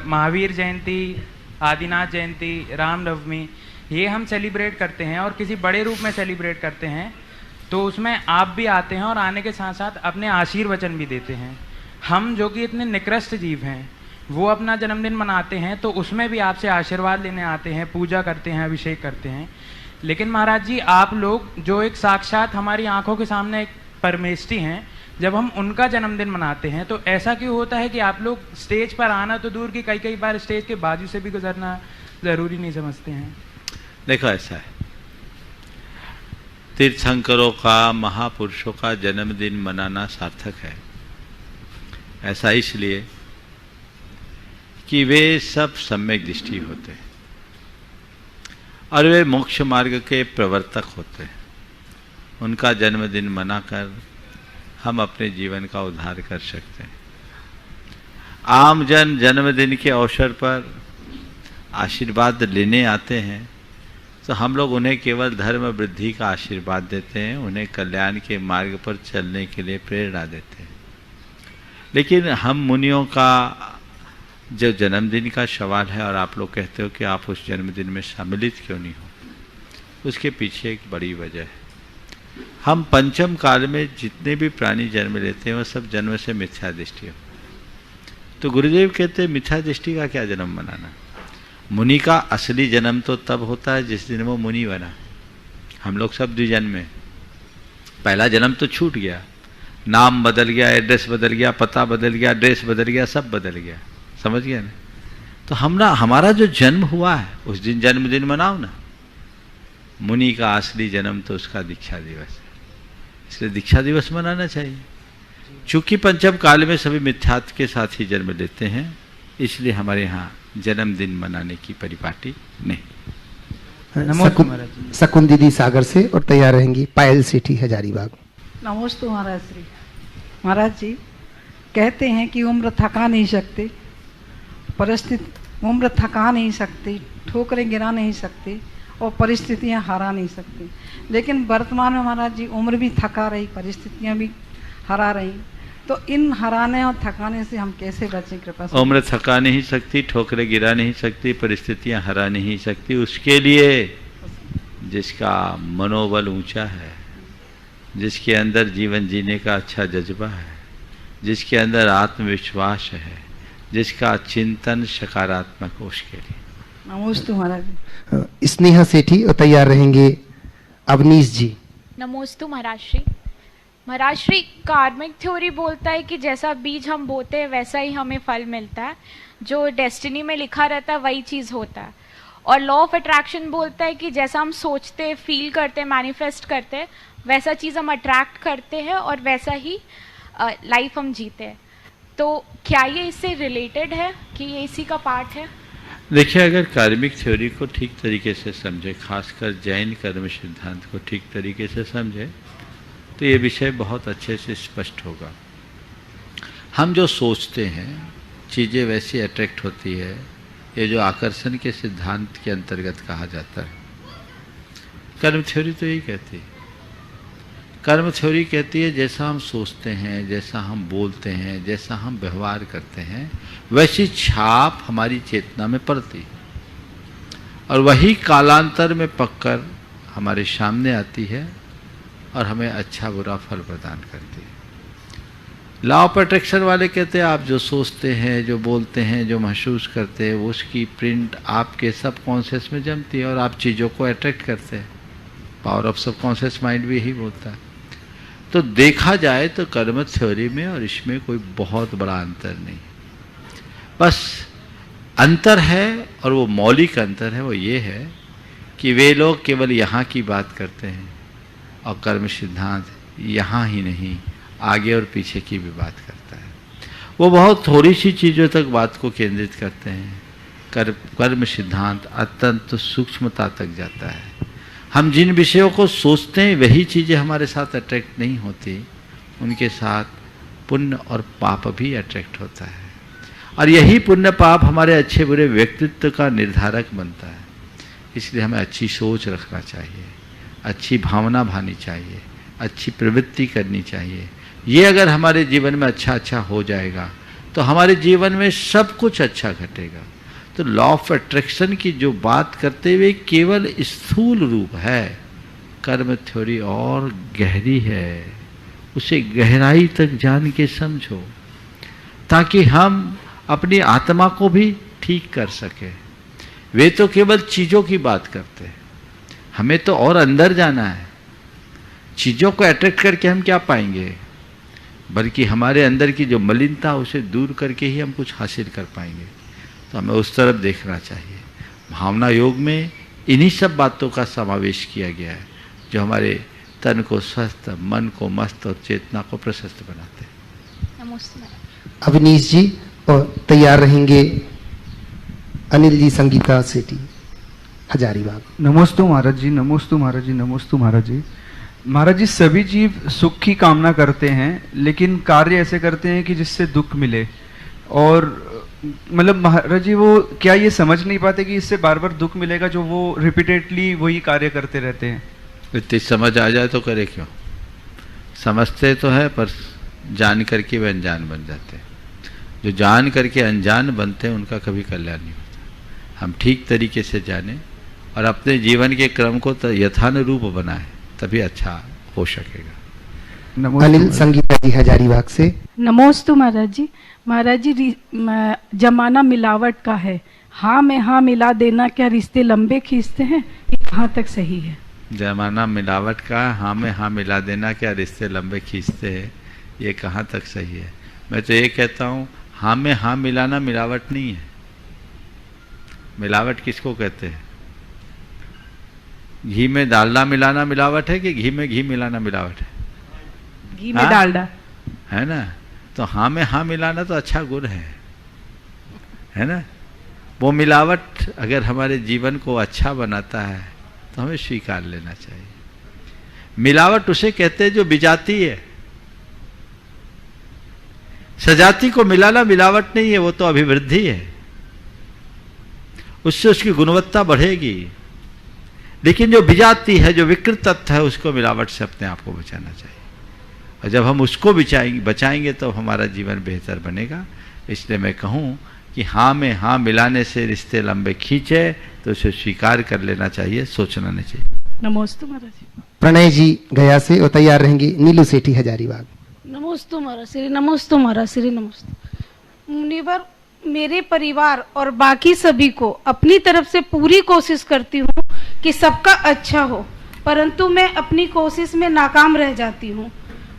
महावीर जयंती, आदिनाथ जयंती, रामनवमी, ये हम सेलिब्रेट करते हैं और किसी बड़े रूप में सेलिब्रेट करते हैं, तो उसमें आप भी आते हैं और आने के साथ साथ अपने आशीर्वचन भी देते हैं। हम जो कि इतने निकृष्ट जीव हैं, वो अपना जन्मदिन मनाते हैं तो उसमें भी आपसे आशीर्वाद लेने आते हैं, पूजा करते हैं, अभिषेक करते हैं। लेकिन महाराज जी, आप लोग जो एक साक्षात हमारी आंखों के सामने एक परमेष्ठी हैं, जब हम उनका जन्मदिन मनाते हैं तो ऐसा क्यों होता है कि आप लोग स्टेज पर आना तो दूर की, कई कई बार स्टेज के बाजू से भी गुजरना ज़रूरी नहीं समझते हैं? देखो, ऐसा है, तीर्थंकरों का, महापुरुषों का जन्मदिन मनाना सार्थक है। ऐसा इसलिए कि वे सब सम्यक दृष्टि होते हैं और वे मोक्ष मार्ग के प्रवर्तक होते हैं। उनका जन्मदिन मनाकर हम अपने जीवन का उद्धार कर सकते हैं। आम जन जन्मदिन के अवसर पर आशीर्वाद लेने आते हैं तो हम लोग उन्हें केवल धर्म वृद्धि का आशीर्वाद देते हैं, उन्हें कल्याण के मार्ग पर चलने के लिए प्रेरणा देते हैं। लेकिन हम मुनियों का जो जन्मदिन का सवाल है और आप लोग कहते हो कि आप उस जन्मदिन में सम्मिलित क्यों नहीं हो, उसके पीछे एक बड़ी वजह है। हम पंचम काल में जितने भी प्राणी जन्म लेते हैं वो सब जन्म से मिथ्या दृष्टि हो। तो गुरुदेव कहते हैं मिथ्या दृष्टि का क्या जन्म मनाना। मुनि का असली जन्म तो तब होता है जिस दिन वो मुनि बना। हम लोग सब द्विजन्म में, पहला जन्म तो छूट गया, नाम बदल गया, एड्रेस बदल गया, पता बदल गया, ड्रेस बदल गया, सब बदल गया, समझ गया ना। तो हमारा जो जन्म हुआ है उस दिन जन्मदिन मनाओ ना। मुनि का असली जन्म तो उसका दीक्षा दिवस है, इसलिए दीक्षा दिवस मनाना चाहिए। चूंकि पंचम काल में सभी मिथ्यात्व के साथ ही जन्म लेते हैं, इसलिए हमारे यहाँ जन्मदिन मनाने की परिपाटी नहीं। शकुन दीदी सागर से और तैयार रहेंगी पायल सेठी हजारीबाग। नमस्ते महाराज श्री। महाराज जी कहते हैं कि उम्र थका नहीं सकती, परिस्थिति उम्र थका नहीं सकती, ठोकरें गिरा नहीं सकती और परिस्थितियां हरा नहीं सकती। लेकिन वर्तमान में महाराज जी उम्र भी थका रही, परिस्थितियां भी हरा रही, तो इन हराने और थकाने से हम कैसे बचें कृपा से? उम्र थका नहीं सकती, ठोकरें गिरा नहीं सकती, परिस्थितियां हरा नहीं सकती, उसके लिए जिसका मनोबल ऊंचा है, जिसके अंदर जीवन जीने का अच्छा जज्बा है, जिसके अंदर आत्मविश्वास है, जिसका चिंतन सकारात्मक हो, उसके लिए। नमस्ते महाराज। स्नेहा सेठी और तैयार रहेंगे अवनीश जी। नमोस्तु महाराज श्री। महाराज श्री, कार्मिक थ्योरी बोलता है कि जैसा बीज हम बोते हैं वैसा ही हमें फल मिलता है, जो डेस्टिनी में लिखा रहता है वही चीज़ होता है। और लॉ ऑफ अट्रैक्शन बोलता है कि जैसा हम सोचते, फील करते, मैनिफेस्ट करते हैं, वैसा चीज़ हम अट्रैक्ट करते हैं और वैसा ही लाइफ हम जीते हैं। तो क्या ये इससे रिलेटेड है कि ये इसी का पार्ट है? देखिए, अगर कार्मिक थ्योरी को ठीक तरीके से समझे, खासकर जैन कर्म सिद्धांत को ठीक तरीके से समझे, तो ये विषय बहुत अच्छे से स्पष्ट होगा। हम जो सोचते हैं चीज़ें वैसी अट्रैक्ट होती है, ये जो आकर्षण के सिद्धांत के अंतर्गत कहा जाता है। कर्म थ्योरी तो यही कहती है। कर्म थ्योरी कहती है जैसा हम सोचते हैं, जैसा हम बोलते हैं, जैसा हम व्यवहार करते हैं, वैसी छाप हमारी चेतना में पड़ती है और वही कालांतर में पककर हमारे सामने आती है और हमें अच्छा बुरा फल प्रदान करती है। लॉ ऑफ अट्रैक्शन वाले कहते हैं आप जो सोचते हैं, जो बोलते हैं, जो महसूस करते हैं, उसकी प्रिंट आपके सबकॉन्शियस में जमती है और आप चीज़ों को अट्रैक्ट करते हैं। पावर ऑफ सबकॉन्शियस माइंड भी यही बोलता है। तो देखा जाए तो कर्म थ्योरी में और इसमें कोई बहुत बड़ा अंतर नहीं, बस अंतर है और वो मौलिक अंतर है, वो ये है कि वे लोग केवल यहाँ की बात करते हैं और कर्म सिद्धांत यहाँ ही नहीं, आगे और पीछे की भी बात करता है। वो बहुत थोड़ी सी चीज़ों तक बात को केंद्रित करते हैं। कर्म सिद्धांत अत्यंत सूक्ष्मता तक जाता है। हम जिन विषयों को सोचते हैं वही चीज़ें हमारे साथ अट्रैक्ट नहीं होती, उनके साथ पुण्य और पाप भी अट्रैक्ट होता है। और यही पुण्य पाप हमारे अच्छे बुरे व्यक्तित्व का निर्धारक बनता है। इसलिए हमें अच्छी सोच रखना चाहिए, अच्छी भावना भानी चाहिए, अच्छी प्रवृत्ति करनी चाहिए। ये अगर हमारे जीवन में अच्छा अच्छा हो जाएगा तो हमारे जीवन में सब कुछ अच्छा घटेगा। तो लॉ ऑफ अट्रैक्शन की जो बात करते हुए केवल स्थूल रूप है, कर्म थ्योरी और गहरी है, उसे गहराई तक जान के समझो ताकि हम अपनी आत्मा को भी ठीक कर सके। वे तो केवल चीज़ों की बात करते हैं, हमें तो और अंदर जाना है। चीज़ों को अट्रैक्ट करके हम क्या पाएंगे, बल्कि हमारे अंदर की जो मलिनता उसे दूर करके ही हम कुछ हासिल कर पाएंगे। तो हमें उस तरफ देखना चाहिए। भावना योग में इन्हीं सब बातों का समावेश किया गया है जो हमारे तन को स्वस्थ, मन को मस्त और चेतना को प्रशस्त बनाते हैं। नमस्ते। अवनीश जी और तैयार रहेंगे अनिल जी संगीता सेठी हजारीबाग। नमोस्तु महाराज जी, नमोस्तु महाराज जी, नमोस्तु महाराज जी। महाराज जी, सभी जीव सुख की कामना करते हैं लेकिन कार्य ऐसे करते हैं कि जिससे दुख मिले। और मतलब महाराज जी वो क्या ये समझ नहीं पाते कि इससे बार बार दुख मिलेगा, जो वो रिपीटेडली वही कार्य करते रहते हैं। इतनी समझ आ जाए तो करे क्यों? समझते तो है पर जान करके वे अनजान बन जाते हैं। जो जान करके अनजान बनते हैं उनका कभी कल्याण नहीं होता। हम ठीक तरीके से जाने और अपने जीवन के क्रम को यथानुरूप बनाएं, तभी अच्छा हो सकेगा। अनिल संगीता जी हजारीबाग से। नमोस्तु महाराज जी। महाराज जी, जमाना मिलावट का है, हाँ में हाँ मिला देना क्या रिश्ते लंबे खींचते हैं, ये कहाँ तक सही है? जमाना मिलावट का, हाँ में हाँ मिला देना क्या रिश्ते लंबे खींचते हैं, ये कहाँ तक सही है? मैं तो ये कहता हूँ, हाँ में हाँ मिलाना मिलावट नहीं है। मिलावट किसको कहते हैं? घी में डालडा मिलाना मिलावट है कि घी में घी मिलाना मिलावट है? घी में डालडा है ना। तो हाँ में हाँ मिलाना तो अच्छा गुण है ना। वो मिलावट अगर हमारे जीवन को अच्छा बनाता है तो हमें स्वीकार लेना चाहिए। मिलावट उसे कहते हैं जो बिजाती है। सजाती को मिलाना मिलावट नहीं है, वो तो अभिवृद्धि है, उससे उसकी गुणवत्ता बढ़ेगी। लेकिन जो बिजाती है, जो विकृत तत्व है, उसको मिलावट से अपने आप को बचाना चाहिए। और जब हम उसको बचाएंगे तो हमारा जीवन बेहतर बनेगा। इसलिए मैं कहूँ कि हाँ में हाँ मिलाने से रिश्ते लंबे खींचे तो उसे स्वीकार कर लेना चाहिए, सोचना नहीं चाहिए। नमोस्तु महाराज जी। प्रणय जी गया से और तैयार रहेंगे नीलू सेठी हजारीबाग। नमोस्तु महाराज श्री, नमोस्तु महाराज श्री, नमस्ते मुनिवर। मेरे परिवार और बाकी सभी को अपनी तरफ से पूरी कोशिश करती हूँ कि सबका अच्छा हो, परंतु मैं अपनी कोशिश में नाकाम रह जाती हूँ।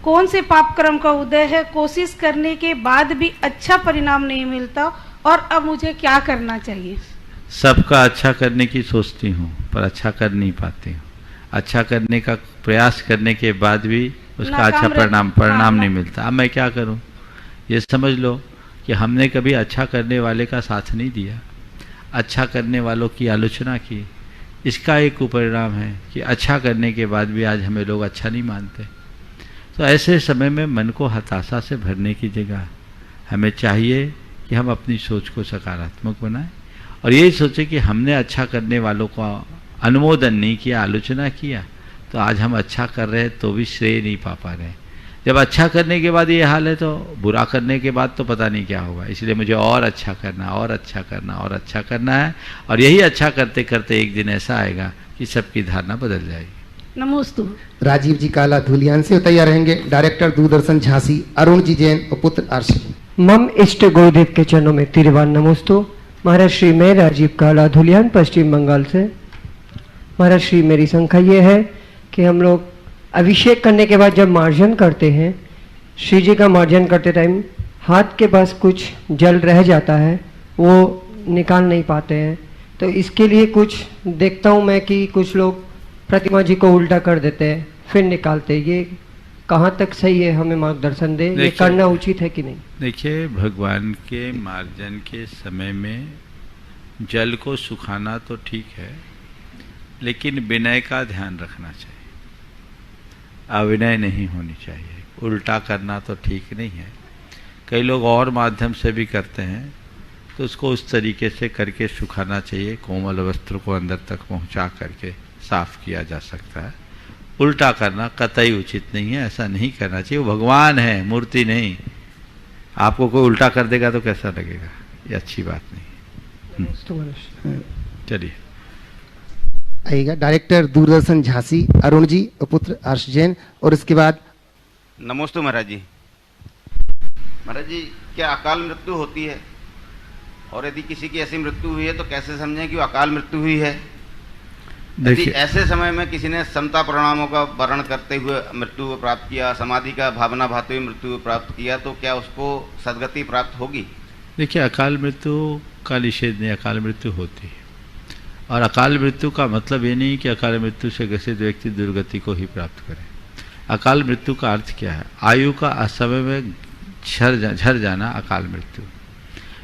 कौन से पाप कर्म का उदय है? कोशिश करने के बाद भी अच्छा परिणाम नहीं मिलता और अब मुझे क्या करना चाहिए? सबका अच्छा करने की सोचती हूँ पर अच्छा कर नहीं पाती हूँ। अच्छा करने का प्रयास करने के बाद भी उसका अच्छा परिणाम नहीं मिलता। अब मैं क्या करूँ? ये समझ लो कि हमने कभी अच्छा करने वाले का साथ नहीं दिया, अच्छा करने वालों की आलोचना की। इसका एक परिणाम है कि अच्छा करने के बाद भी आज हमें लोग अच्छा नहीं मानते। तो ऐसे समय में मन को हताशा से भरने की जगह हमें चाहिए कि हम अपनी सोच को सकारात्मक बनाएं और यही सोचें कि हमने अच्छा करने वालों का अनुमोदन नहीं किया, आलोचना किया, तो आज हम अच्छा कर रहे हैं तो भी श्रेय नहीं पा रहे हैं। जब अच्छा करने के बाद ये हाल है तो बुरा करने के बाद तो पता नहीं क्या होगा। इसलिए मुझे और अच्छा करना, और अच्छा करना, और अच्छा करना है। और यही अच्छा करते करते एक दिन ऐसा आएगा कि सबकी धारणा बदल जाएगी। नमोस्तु। राजीव जी काला धुलियान से तैयार रहेंगे डायरेक्टर दूरदर्शन झांसी अरुण जी जैन और पुत्र आरसी। मम इष्ट गुरुदेव के चरणों में तिरवान नमोस्तु। महाराज श्री, मैं राजीव काला धुलियान पश्चिम बंगाल से। महाराज श्री, मेरी शंका ये है कि हम लोग अभिषेक करने के बाद जब मार्जन करते हैं, श्री जी का मार्जन करते टाइम हाथ के पास कुछ जल रह जाता है, वो निकाल नहीं पाते हैं। तो इसके लिए कुछ देखता हूँ मैं कि कुछ लोग प्रतिमा जी को उल्टा कर देते हैं फिर निकालते। ये कहाँ तक सही है? हमें मार्गदर्शन दे, ये करना उचित है कि नहीं? देखिए, भगवान के मार्जन के समय में जल को सुखाना तो ठीक है, लेकिन विनय का ध्यान रखना चाहिए। अविनय नहीं होनी चाहिए। उल्टा करना तो ठीक नहीं है। कई लोग और माध्यम से भी करते हैं, तो उसको उस तरीके से करके सुखाना चाहिए, कोमल वस्त्र को अंदर तक पहुंचा करके साफ किया जा सकता है। उल्टा करना कतई उचित नहीं है, ऐसा नहीं करना चाहिए। वो भगवान है, मूर्ति नहीं। आपको कोई उल्टा कर देगा तो कैसा लगेगा, ये अच्छी बात नहीं। चलिए आइएगा डायरेक्टर दूरदर्शन झांसी अरुण जी और पुत्र हर्ष जैन, और इसके बाद नमोस्तु महाराज जी। महाराज जी, क्या अकाल मृत्यु होती है? और यदि किसी की ऐसी मृत्यु हुई है तो कैसे समझें कि वो अकाल मृत्यु हुई है? यदि ऐसे समय में किसी ने समता परिणामों का वर्ण करते हुए मृत्यु को प्राप्त किया, समाधि का भावना भाते हुए मृत्यु को प्राप्त किया, तो क्या उसको सदगति प्राप्त होगी? देखिए, अकाल मृत्यु का निषेध नहीं, अकाल मृत्यु होती है। और अकाल मृत्यु का मतलब ये नहीं कि अकाल मृत्यु से ग्रसित व्यक्ति दुर्गति को ही प्राप्त करे। अकाल मृत्यु का अर्थ क्या है? आयु का असमय में झर जाना अकाल मृत्यु।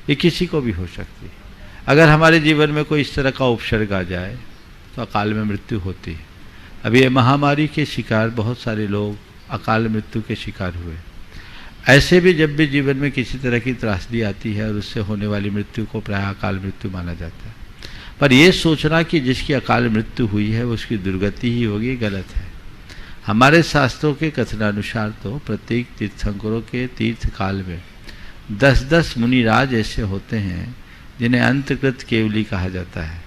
ये किसी को भी हो सकती है। अगर हमारे जीवन में कोई इस तरह का उपसर्ग आ जाए तो अकाल में मृत्यु होती है। अभी ये महामारी के शिकार बहुत सारे लोग अकाल मृत्यु के शिकार हुए। ऐसे भी जब भी जीवन में किसी तरह की त्रासदी आती है और उससे होने वाली मृत्यु को प्रायः अकाल मृत्यु माना जाता है। पर यह सोचना कि जिसकी अकाल मृत्यु हुई है उसकी दुर्गति ही होगी, गलत है। हमारे शास्त्रों के कथनानुसार तो प्रत्येक तीर्थंकरों के तीर्थ काल में 10-10 मुनिराज ऐसे होते हैं जिन्हें अंतकृत केवली कहा जाता है,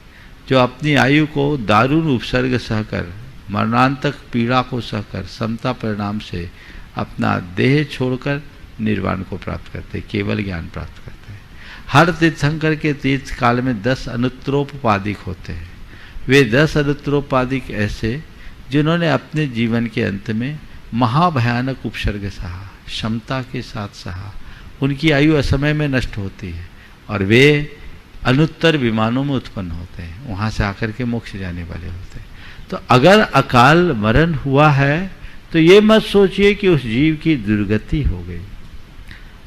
जो अपनी आयु को दारुण उपसर्ग सहकर, मरणांतक पीड़ा को सहकर, समता परिणाम से अपना देह छोड़कर निर्वाण को प्राप्त करते, केवल ज्ञान प्राप्त करते हैं। हर तीर्थंकर के तीर्थ काल में 10 अनुत्तरोपादिक होते हैं। वे 10 अनुत्तरोपादिक ऐसे जिन्होंने अपने जीवन के अंत में महाभयानक उपसर्ग सहा, क्षमता के साथ सहा। उनकी आयु असमय में नष्ट होती है और वे अनुत्तर विमानों में उत्पन्न होते हैं, वहाँ से आकर के मोक्ष जाने वाले होते हैं। तो अगर अकाल मरण हुआ है तो ये मत सोचिए कि उस जीव की दुर्गति हो गई।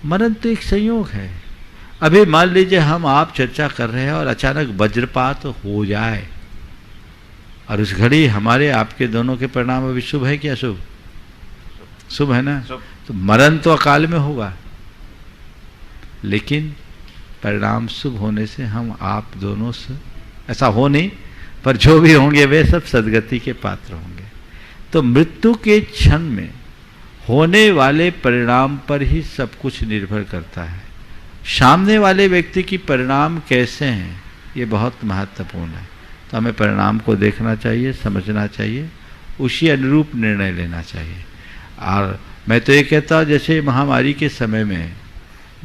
मरण तो एक संयोग है। अभी मान लीजिए हम आप चर्चा कर रहे हैं और अचानक वज्रपात हो जाए और उस घड़ी हमारे आपके दोनों के परिणाम अभी शुभ है क्या? शुभ शुभ है ना? तो मरण तो अकाल में होगा, लेकिन परिणाम शुभ होने से हम आप दोनों से, ऐसा हो नहीं, पर जो भी होंगे वे सब सदगति के पात्र होंगे। तो मृत्यु के क्षण में होने वाले परिणाम पर ही सब कुछ निर्भर करता है। सामने वाले व्यक्ति की परिणाम कैसे हैं ये बहुत महत्वपूर्ण है। तो हमें परिणाम को देखना चाहिए, समझना चाहिए, उसी अनुरूप निर्णय लेना चाहिए। और मैं तो ये कहता हूँ, जैसे महामारी के समय में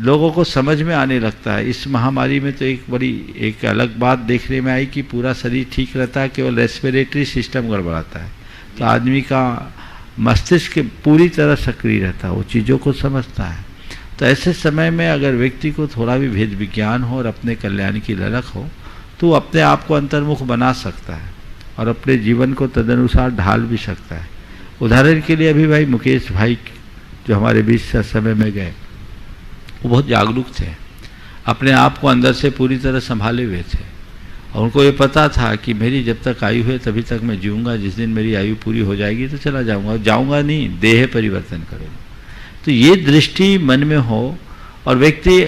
लोगों को समझ में आने लगता है, इस महामारी में तो एक अलग बात देखने में आई कि पूरा शरीर ठीक रहता है, केवल रेस्पिरेटरी सिस्टम गड़बड़ाता है। तो आदमी का मस्तिष्क पूरी तरह सक्रिय रहता है, वो चीज़ों को समझता है। तो ऐसे समय में अगर व्यक्ति को थोड़ा भी भेद विज्ञान हो और अपने कल्याण की ललक हो तो वो अपने आप को अंतर्मुख बना सकता है और अपने जीवन को तदनुसार ढाल भी सकता है। उदाहरण के लिए अभी भाई मुकेश भाई जो हमारे बीच से समय में गए, वो बहुत जागरूक थे, अपने आप को अंदर से पूरी तरह संभाले हुए थे और उनको ये पता था कि मेरी जब तक आयु है तभी तक मैं जीऊँगा, जिस दिन मेरी आयु पूरी हो जाएगी तो चला जाऊँगा, जाऊँगा नहीं, देह परिवर्तन करूँगा। तो ये दृष्टि मन में हो। और व्यक्ति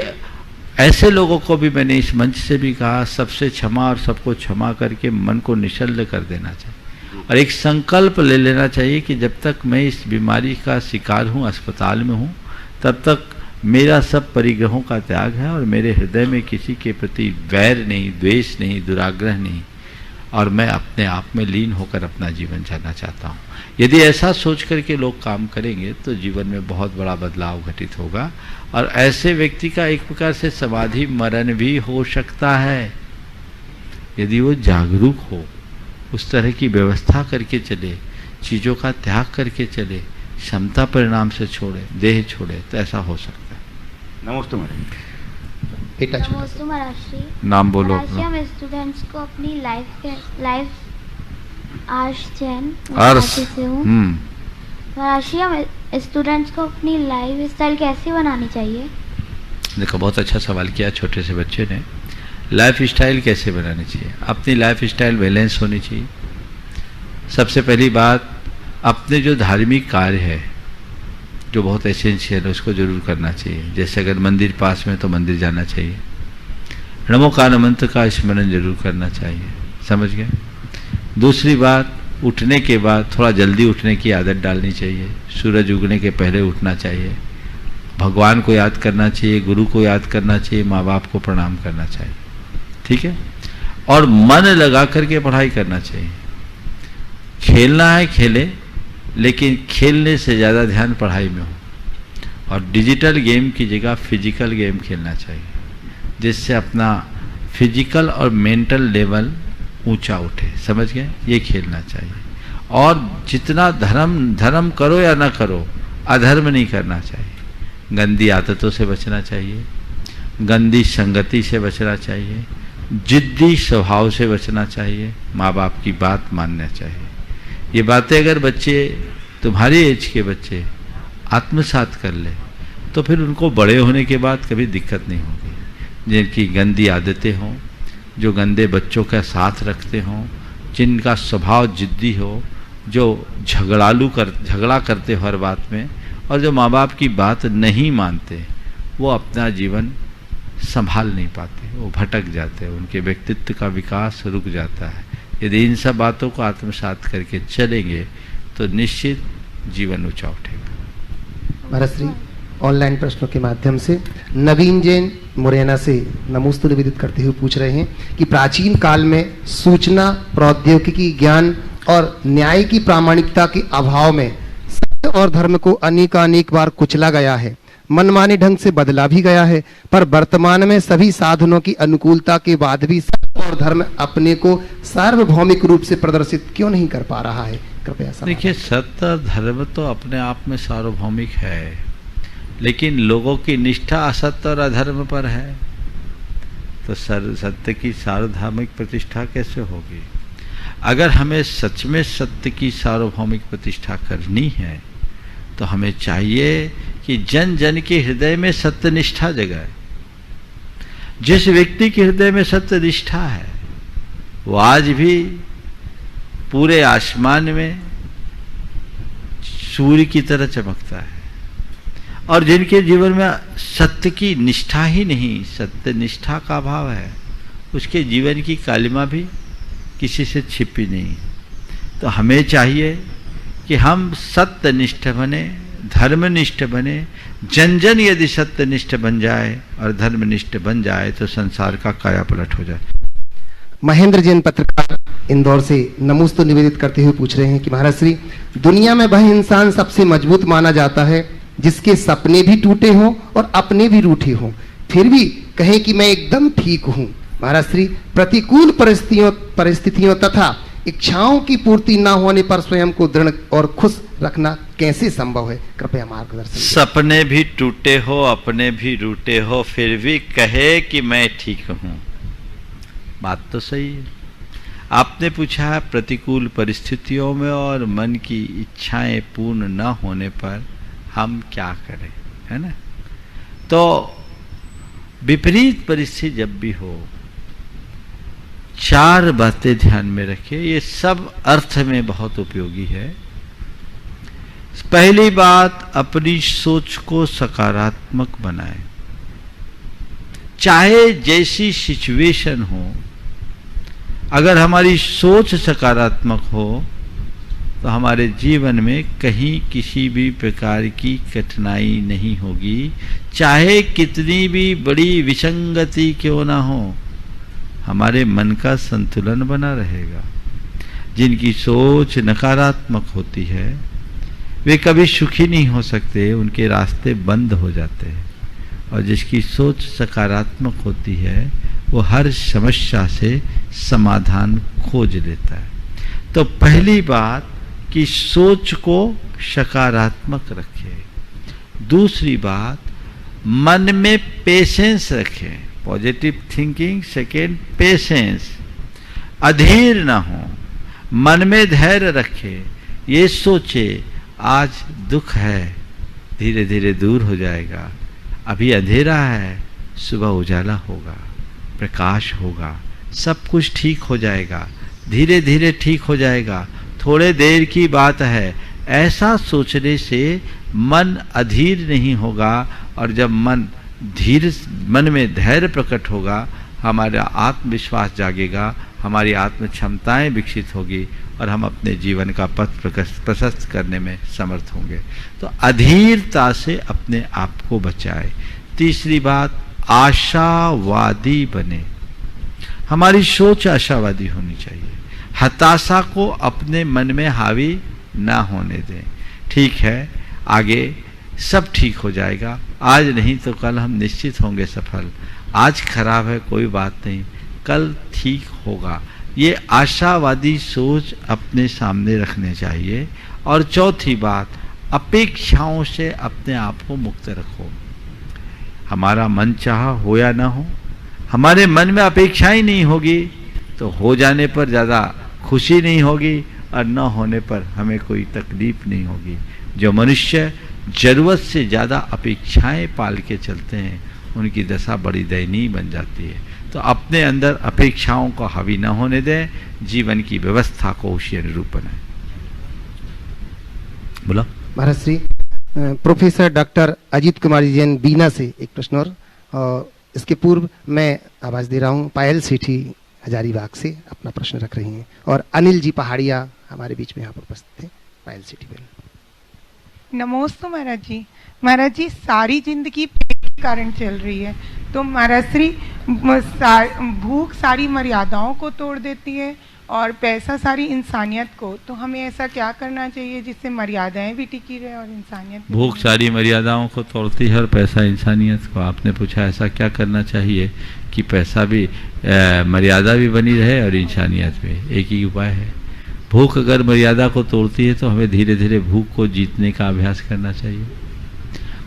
ऐसे लोगों को भी मैंने इस मंच से भी कहा, सबसे क्षमा और सबको क्षमा करके मन को निश्चल कर देना चाहिए और एक संकल्प ले लेना चाहिए कि जब तक मैं इस बीमारी का शिकार हूँ, अस्पताल में हूँ, तब तक मेरा सब परिग्रहों का त्याग है और मेरे हृदय में किसी के प्रति वैर नहीं, द्वेष नहीं, दुराग्रह नहीं, और मैं अपने आप में लीन होकर अपना जीवन जीना चाहता हूँ। यदि ऐसा सोच करके लोग काम करेंगे तो जीवन में बहुत बड़ा बदलाव घटित होगा और ऐसे व्यक्ति का एक प्रकार से समाधि मरण भी हो सकता है यदि वो जागरूक हो, उस तरह की व्यवस्था करके चले, चीज़ों का त्याग करके चले, क्षमता परिणाम से छोड़े, देह छोड़े, तो ऐसा हो सकता है। नमस्ते नमस्ते महाराज। नाम बोलो। हम स्टूडेंट्स को अपनी लाइफ आर्श जैन से हूँ। महाराज, हम स्टूडेंट्स को अपनी लाइफ स्टाइल कैसे बनानी चाहिए? देखो, बहुत अच्छा सवाल किया छोटे से बच्चे ने। लाइफ स्टाइल कैसे बनानी चाहिए? अपनी लाइफ स्टाइल बैलेंस होनी चाहिए। सबसे पहली बात, अपने जो धार्मिक कार्य है जो बहुत एसेंशियल है उसको जरूर करना चाहिए। जैसे अगर मंदिर पास में तो मंदिर जाना चाहिए, नमोकार मंत्र का स्मरण जरूर करना चाहिए, समझ गए। दूसरी बात, उठने के बाद थोड़ा जल्दी उठने की आदत डालनी चाहिए। सूरज उगने के पहले उठना चाहिए, भगवान को याद करना चाहिए, गुरु को याद करना चाहिए, माँ बाप को प्रणाम करना चाहिए, ठीक है। और मन लगा करके पढ़ाई करना चाहिए। खेलना है खेले, लेकिन खेलने से ज़्यादा ध्यान पढ़ाई में हो। और डिजिटल गेम की जगह फिजिकल गेम खेलना चाहिए, जिससे अपना फिजिकल और मेंटल लेवल ऊंचा उठे, समझ गए। ये खेलना चाहिए। और जितना धर्म करो या ना करो, अधर्म नहीं करना चाहिए। गंदी आदतों से बचना चाहिए, गंदी संगति से बचना चाहिए, जिद्दी स्वभाव से बचना चाहिए, माँ बाप की बात मानना चाहिए। ये बातें अगर बच्चे, तुम्हारी एज के बच्चे आत्मसात कर ले, तो फिर उनको बड़े होने के बाद कभी दिक्कत नहीं होगी। जिनकी गंदी आदतें हों, जो गंदे बच्चों का साथ रखते हों, जिनका स्वभाव जिद्दी हो, जो झगड़ा करते हो हर बात में, और जो माँ बाप की बात नहीं मानते, वो अपना जीवन संभाल नहीं पाते, वो भटक जाते हैं, उनके व्यक्तित्व का विकास रुक जाता है। यदि इन सब बातों को आत्मसात करके चलेंगे तो निश्चित जीवन ऊंचा उठेगा। महाराज, ऑनलाइन प्रश्नों के माध्यम से नवीन जैन मुरैना से नमोस्तु निवेदित करते हुए पूछ रहे हैं कि प्राचीन काल में सूचना प्रौद्योगिकी, ज्ञान और न्याय की प्रामाणिकता के अभाव में सत्य और धर्म को अनेक बार कुचला गया है, मनमाने ढंग से बदला भी गया है, पर वर्तमान में सभी साधनों की अनुकूलता के बाद भी सत्य और धर्म अपने को सार्वभौमिक रूप से प्रदर्शित क्यों नहीं कर पा रहा है? कृपया देखिए, सत्य और धर्म तो अपने आप में सार्वभौमिक है, लेकिन लोगों की निष्ठा असत्य और अधर्म पर है, तो सत्य की सार्वभौमिक प्रतिष्ठा कैसे होगी? अगर हमें सच में सत्य की सार्वभौमिक प्रतिष्ठा करनी है, तो हमें चाहिए कि जन जन के हृदय में सत्य निष्ठा जगाए। जिस व्यक्ति के हृदय में सत्य निष्ठा है, वो आज भी पूरे आसमान में सूर्य की तरह चमकता है। और जिनके जीवन में सत्य की निष्ठा ही नहीं, सत्य निष्ठा का अभाव है, उसके जीवन की कालिमा भी किसी से छिपी नहीं। तो हमें चाहिए कि हम सत्यनिष्ठ बने, धर्मनिष्ठ बने। जन जन यदि सत्यनिष्ठ बन जाए और धर्मनिष्ठ बन जाए, तो संसार का काया पलट हो जाए। महेंद्र जैन पत्रकार इंदौर से नमोस्तु निवेदित करते हुए पूछ रहे हैं कि महाराज श्री, दुनिया में वह इंसान सबसे मजबूत माना जाता है जिसके सपने भी टूटे हों और अपने भी रूठे हों, फिर भी कहे कि मैं एकदम ठीक हूं। महाराज श्री, प्रतिकूल परिस्थितियों तथा इच्छाओं की पूर्ति न होने पर स्वयं को दृढ़ और खुश रखना कैसे संभव है? कृपया मार्गदर्शन। सपने भी टूटे हो, अपने भी रूठे हो, फिर भी कहे कि मैं ठीक हूं, बात तो सही है। आपने पूछा है प्रतिकूल परिस्थितियों में और मन की इच्छाएं पूर्ण न होने पर हम क्या करें, है ना। तो विपरीत परिस्थिति जब भी हो, चार बातें ध्यान में रखें, ये सब अर्थ में बहुत उपयोगी है। पहली बात, अपनी सोच को सकारात्मक बनाएं। चाहे जैसी सिचुएशन हो, अगर हमारी सोच सकारात्मक हो तो हमारे जीवन में कहीं किसी भी प्रकार की कठिनाई नहीं होगी। चाहे कितनी भी बड़ी विसंगति क्यों ना हो, हमारे मन का संतुलन बना रहेगा। जिनकी सोच नकारात्मक होती है, वे कभी सुखी नहीं हो सकते, उनके रास्ते बंद हो जाते हैं। और जिसकी सोच सकारात्मक होती है, वो हर समस्या से समाधान खोज लेता है। तो पहली बात कि सोच को सकारात्मक रखें। दूसरी बात, मन में पेशेंस रखें, पॉजिटिव थिंकिंग। सेकेंड, पेशेंस, अधीर ना हो, मन में धैर्य रखे। ये सोचे आज दुख है, धीरे धीरे दूर हो जाएगा, अभी अंधेरा है, सुबह उजाला होगा, प्रकाश होगा, सब कुछ ठीक हो जाएगा, धीरे धीरे ठीक हो जाएगा, थोड़े देर की बात है। ऐसा सोचने से मन अधीर नहीं होगा, और जब मन में धैर्य प्रकट होगा, हमारा आत्मविश्वास जागेगा, हमारी आत्म क्षमताएं विकसित होगी और हम अपने जीवन का पथ प्रशस्त करने में समर्थ होंगे। तो अधीरता से अपने आप को बचाए। तीसरी बात, आशावादी बने। हमारी सोच आशावादी होनी चाहिए। हताशा को अपने मन में हावी ना होने दें। ठीक है, आगे सब ठीक हो जाएगा, आज नहीं तो कल हम निश्चित होंगे सफल। आज खराब है कोई बात नहीं, कल ठीक होगा। ये आशावादी सोच अपने सामने रखने चाहिए। और चौथी बात, अपेक्षाओं से अपने आप को मुक्त रखो। हमारा मन चाहा हो या ना हो, हमारे मन में अपेक्षाएं नहीं होगी तो हो जाने पर ज़्यादा खुशी नहीं होगी और न होने पर हमें कोई तकलीफ नहीं होगी। जो मनुष्य जरूरत से ज़्यादा अपेक्षाएं पाल के चलते हैं उनकी दशा बड़ी दयनीय बन जाती है। तो अपने अंदर अपेक्षाओं को हावी न होने दें, जीवन की व्यवस्था को उसी अनुरूप बनाएं। बोला महाराज श्री प्रोफेसर डॉक्टर अजीत कुमार जी जैन बीना से एक प्रश्न और इसके पूर्व मैं आवाज दे रहा हूँ पायल सेठी हजारीबाग से अपना प्रश्न रख रही हैं, और अनिल जी पहाड़िया हमारे बीच में यहाँ पर उपस्थित हैं। पायल सेठी बहन। नमोस्तु महाराज जी। महाराज जी, सारी जिंदगी पेट के कारण चल रही है, तो महाराज श्री भूख सारी मर्यादाओं को तोड़ देती है और पैसा सारी इंसानियत को, तो हमें ऐसा क्या करना चाहिए जिससे मर्यादाएं भी टिकी रहे और इंसानियत भी? भूख सारी मर्यादाओं को तोड़ती है और पैसा इंसानियत को। आपने पूछा ऐसा क्या करना चाहिए कि पैसा भी मर्यादा भी बनी रहे और इंसानियत भी। एक ही उपाय है, भूख अगर मर्यादा को तोड़ती है तो हमें धीरे धीरे भूख को जीतने का अभ्यास करना चाहिए।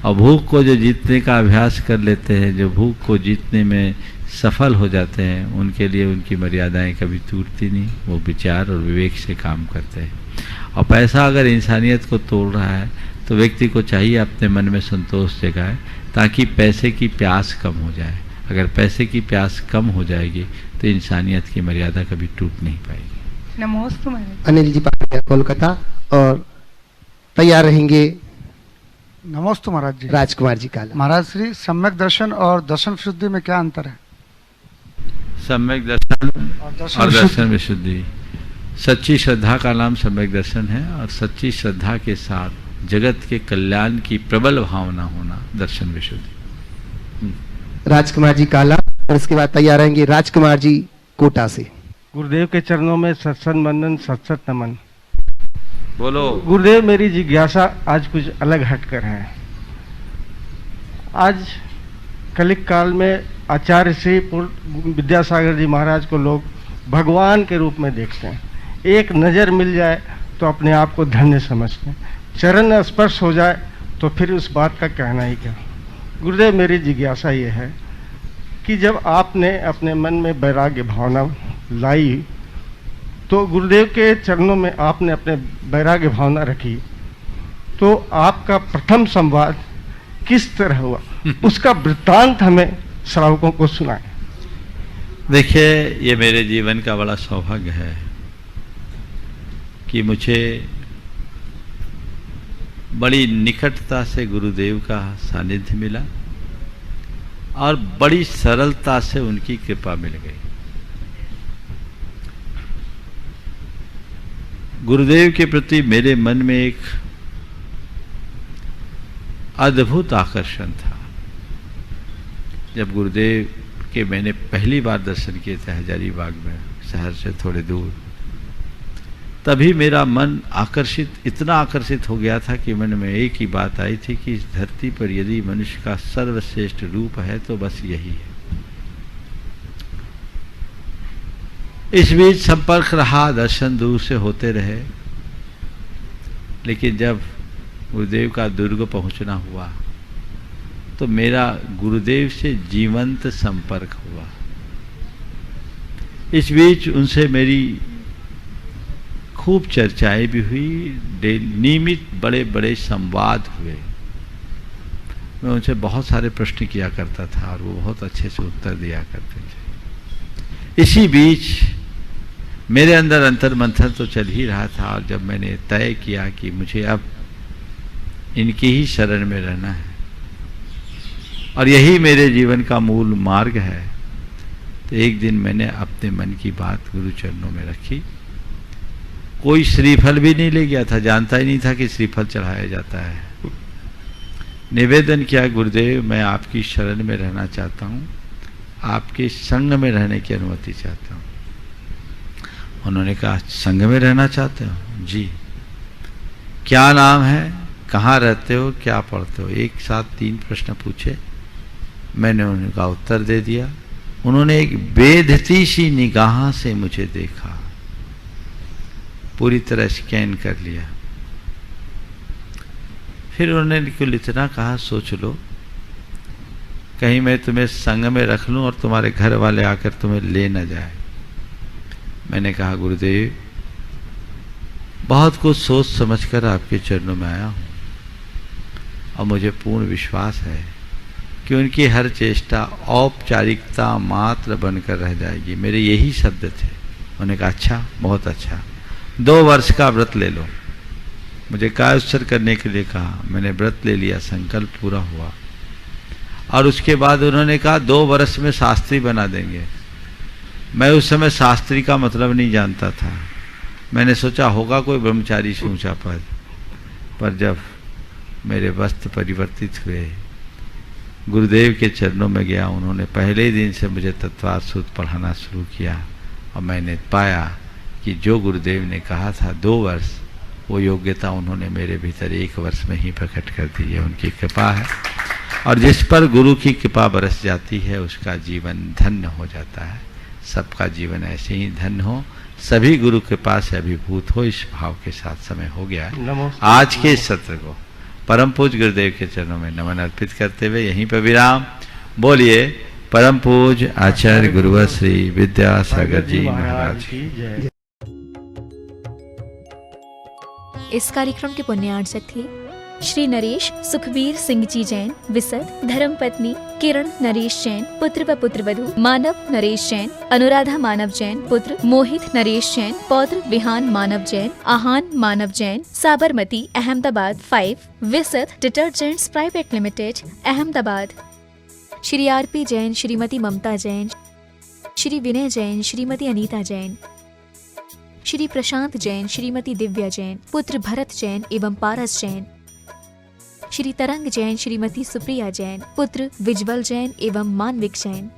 और भूख को जो जीतने का अभ्यास कर लेते हैं, जो भूख को जीतने में सफल हो जाते हैं, उनके लिए उनकी मर्यादाएं कभी टूटती नहीं, वो विचार और विवेक से काम करते हैं। और पैसा अगर इंसानियत को तोड़ रहा है तो व्यक्ति को चाहिए अपने मन में संतोष जगाए ताकि पैसे की प्यास कम हो जाए। अगर पैसे की प्यास कम हो जाएगी तो इंसानियत की मर्यादा कभी टूट नहीं पाएगी। नमोस्तु महाराज। अनिल जी पहाड़िया कोलकाता, और तैयार रहेंगे नमोस्तु महाराज जी। राजकुमार जी काला। महाराज श्री, सम्यक दर्शन और दर्शन विशुद्धि में क्या अंतर है? सम्यक दर्शन और दर्शन विशुद्धि, सच्ची श्रद्धा का नाम सम्यक दर्शन है और सच्ची श्रद्धा के साथ जगत के कल्याण की प्रबल भावना होना दर्शन विशुद्धि। राजकुमार जी काला, और इसके बाद तैयार रहेंगे राजकुमार जी कोटा से। गुरुदेव के चरणों में सत्संग बंदन, सत्सत नमन। बोलो। गुरुदेव, मेरी जिज्ञासा आज कुछ अलग हटकर है। आज कलिक काल में आचार्य श्री विद्यासागर जी महाराज को लोग भगवान के रूप में देखते हैं। एक नज़र मिल जाए तो अपने आप को धन्य समझते हैं, चरण स्पर्श हो जाए तो फिर उस बात का कहना ही क्या। गुरुदेव, मेरी जिज्ञासा ये है कि जब आपने अपने मन में वैराग्य भावना लाई तो गुरुदेव के चरणों में आपने अपने वैराग्य भावना रखी, तो आपका प्रथम संवाद किस तरह हुआ, उसका वृत्तांत हमें श्रावकों को सुनाएं। देखिए, ये मेरे जीवन का बड़ा सौभाग्य है कि मुझे बड़ी निकटता से गुरुदेव का सानिध्य मिला और बड़ी सरलता से उनकी कृपा मिल गई। गुरुदेव के प्रति मेरे मन में एक अद्भुत आकर्षण था। जब गुरुदेव के मैंने पहली बार दर्शन किए थे हजारीबाग में, शहर से थोड़े दूर, तभी मेरा मन आकर्षित, इतना आकर्षित हो गया था कि मन में एक ही बात आई थी कि इस धरती पर यदि मनुष्य का सर्वश्रेष्ठ रूप है तो बस यही है। इस बीच संपर्क रहा, दर्शन दूर से होते रहे, लेकिन जब गुरुदेव का दुर्ग पहुंचना हुआ तो मेरा गुरुदेव से जीवंत संपर्क हुआ। इस बीच उनसे मेरी खूब चर्चाएं भी हुई, नियमित बड़े बड़े संवाद हुए। मैं उनसे बहुत सारे प्रश्न किया करता था और वो बहुत अच्छे से उत्तर दिया करते थे। इसी बीच मेरे अंदर अंतर मंथन तो चल ही रहा था, और जब मैंने तय किया कि मुझे अब इनकी ही शरण में रहना है और यही मेरे जीवन का मूल मार्ग है, तो एक दिन मैंने अपने मन की बात गुरु चरणों में रखी। कोई श्रीफल भी नहीं ले गया था, जानता ही नहीं था कि श्रीफल चढ़ाया जाता है। निवेदन किया, गुरुदेव मैं आपकी शरण में रहना चाहता हूँ, आपके संग में रहने की अनुमति चाहता हूँ। उन्होंने कहा संग में रहना चाहते हो? जी। क्या नाम है, कहाँ रहते हो, क्या पढ़ते हो? एक साथ 3 प्रश्न पूछे। मैंने उनका उत्तर दे दिया। उन्होंने एक बेधती सी निगाह से मुझे देखा, पूरी तरह स्कैन कर लिया। फिर उन्होंने कुल इतना कहा, सोच लो कहीं मैं तुम्हें संग में रख लूं और तुम्हारे घर वाले आकर तुम्हें ले न जाए। मैंने कहा गुरुदेव बहुत कुछ सोच समझकर आपके चरणों में आया हूं और मुझे पूर्ण विश्वास है कि उनकी हर चेष्टा औपचारिकता मात्र बनकर रह जाएगी। मेरे यही शब्द थे। उन्होंने कहा अच्छा, बहुत अच्छा, 2 वर्ष का व्रत ले लो। मुझे कायोत्सर्ग करने के लिए कहा, मैंने व्रत ले लिया, संकल्प पूरा हुआ। और उसके बाद उन्होंने कहा 2 वर्ष में शास्त्री बना देंगे। मैं उस समय शास्त्री का मतलब नहीं जानता था। मैंने सोचा होगा कोई ब्रह्मचारी से ऊंचा पद, पर जब मेरे वस्त्र परिवर्तित हुए, गुरुदेव के चरणों में गया, उन्होंने पहले ही दिन से मुझे तत्वार्थ सूत्र पढ़ाना शुरू किया और मैंने पाया कि जो गुरुदेव ने कहा था 2 वर्ष, वो योग्यता उन्होंने मेरे भीतर 1 वर्ष में ही प्रकट कर दी है। उनकी कृपा है और जिस पर गुरु की कृपा बरस जाती है उसका जीवन धन्य हो जाता है। सबका जीवन ऐसे ही धन्य हो, सभी गुरु कृपा से अभिभूत हो, इस भाव के साथ समय हो गया है। आज के इस सत्र को परम पूज्य गुरुदेव के चरणों में नमन अर्पित करते हुए यहीं पर विराम। बोलिए परम पूज्य आचार्य गुरुवर श्री विद्यासागर जी महाराज की जय। इस कार्यक्रम के पुण्यार्चक थे श्री नरेश सुखबीर सिंह जी जैन, विसद, धर्मपत्नी किरण नरेश जैन, पुत्र व पुत्रवधू मानव नरेश जैन, अनुराधा मानव जैन, पुत्र मोहित नरेश जैन, पौत्र Vihan Manav Jain, Aahan Manav Jain, Sabarmati Ahmedabad 5, Visad detergents private limited Ahmedabad. Shri RP Jain, Shrimati Mamta Jain, Shri Vinay Jain, Shrimati Anita Jain, Shri Prashant Jain, Shrimati Divya Jain, पुत्र भरत जैन एवं पारस जैन, श्री तरंग जैन, श्रीमती सुप्रिया जैन, पुत्र विज्वल जैन एवं मानविक जैन।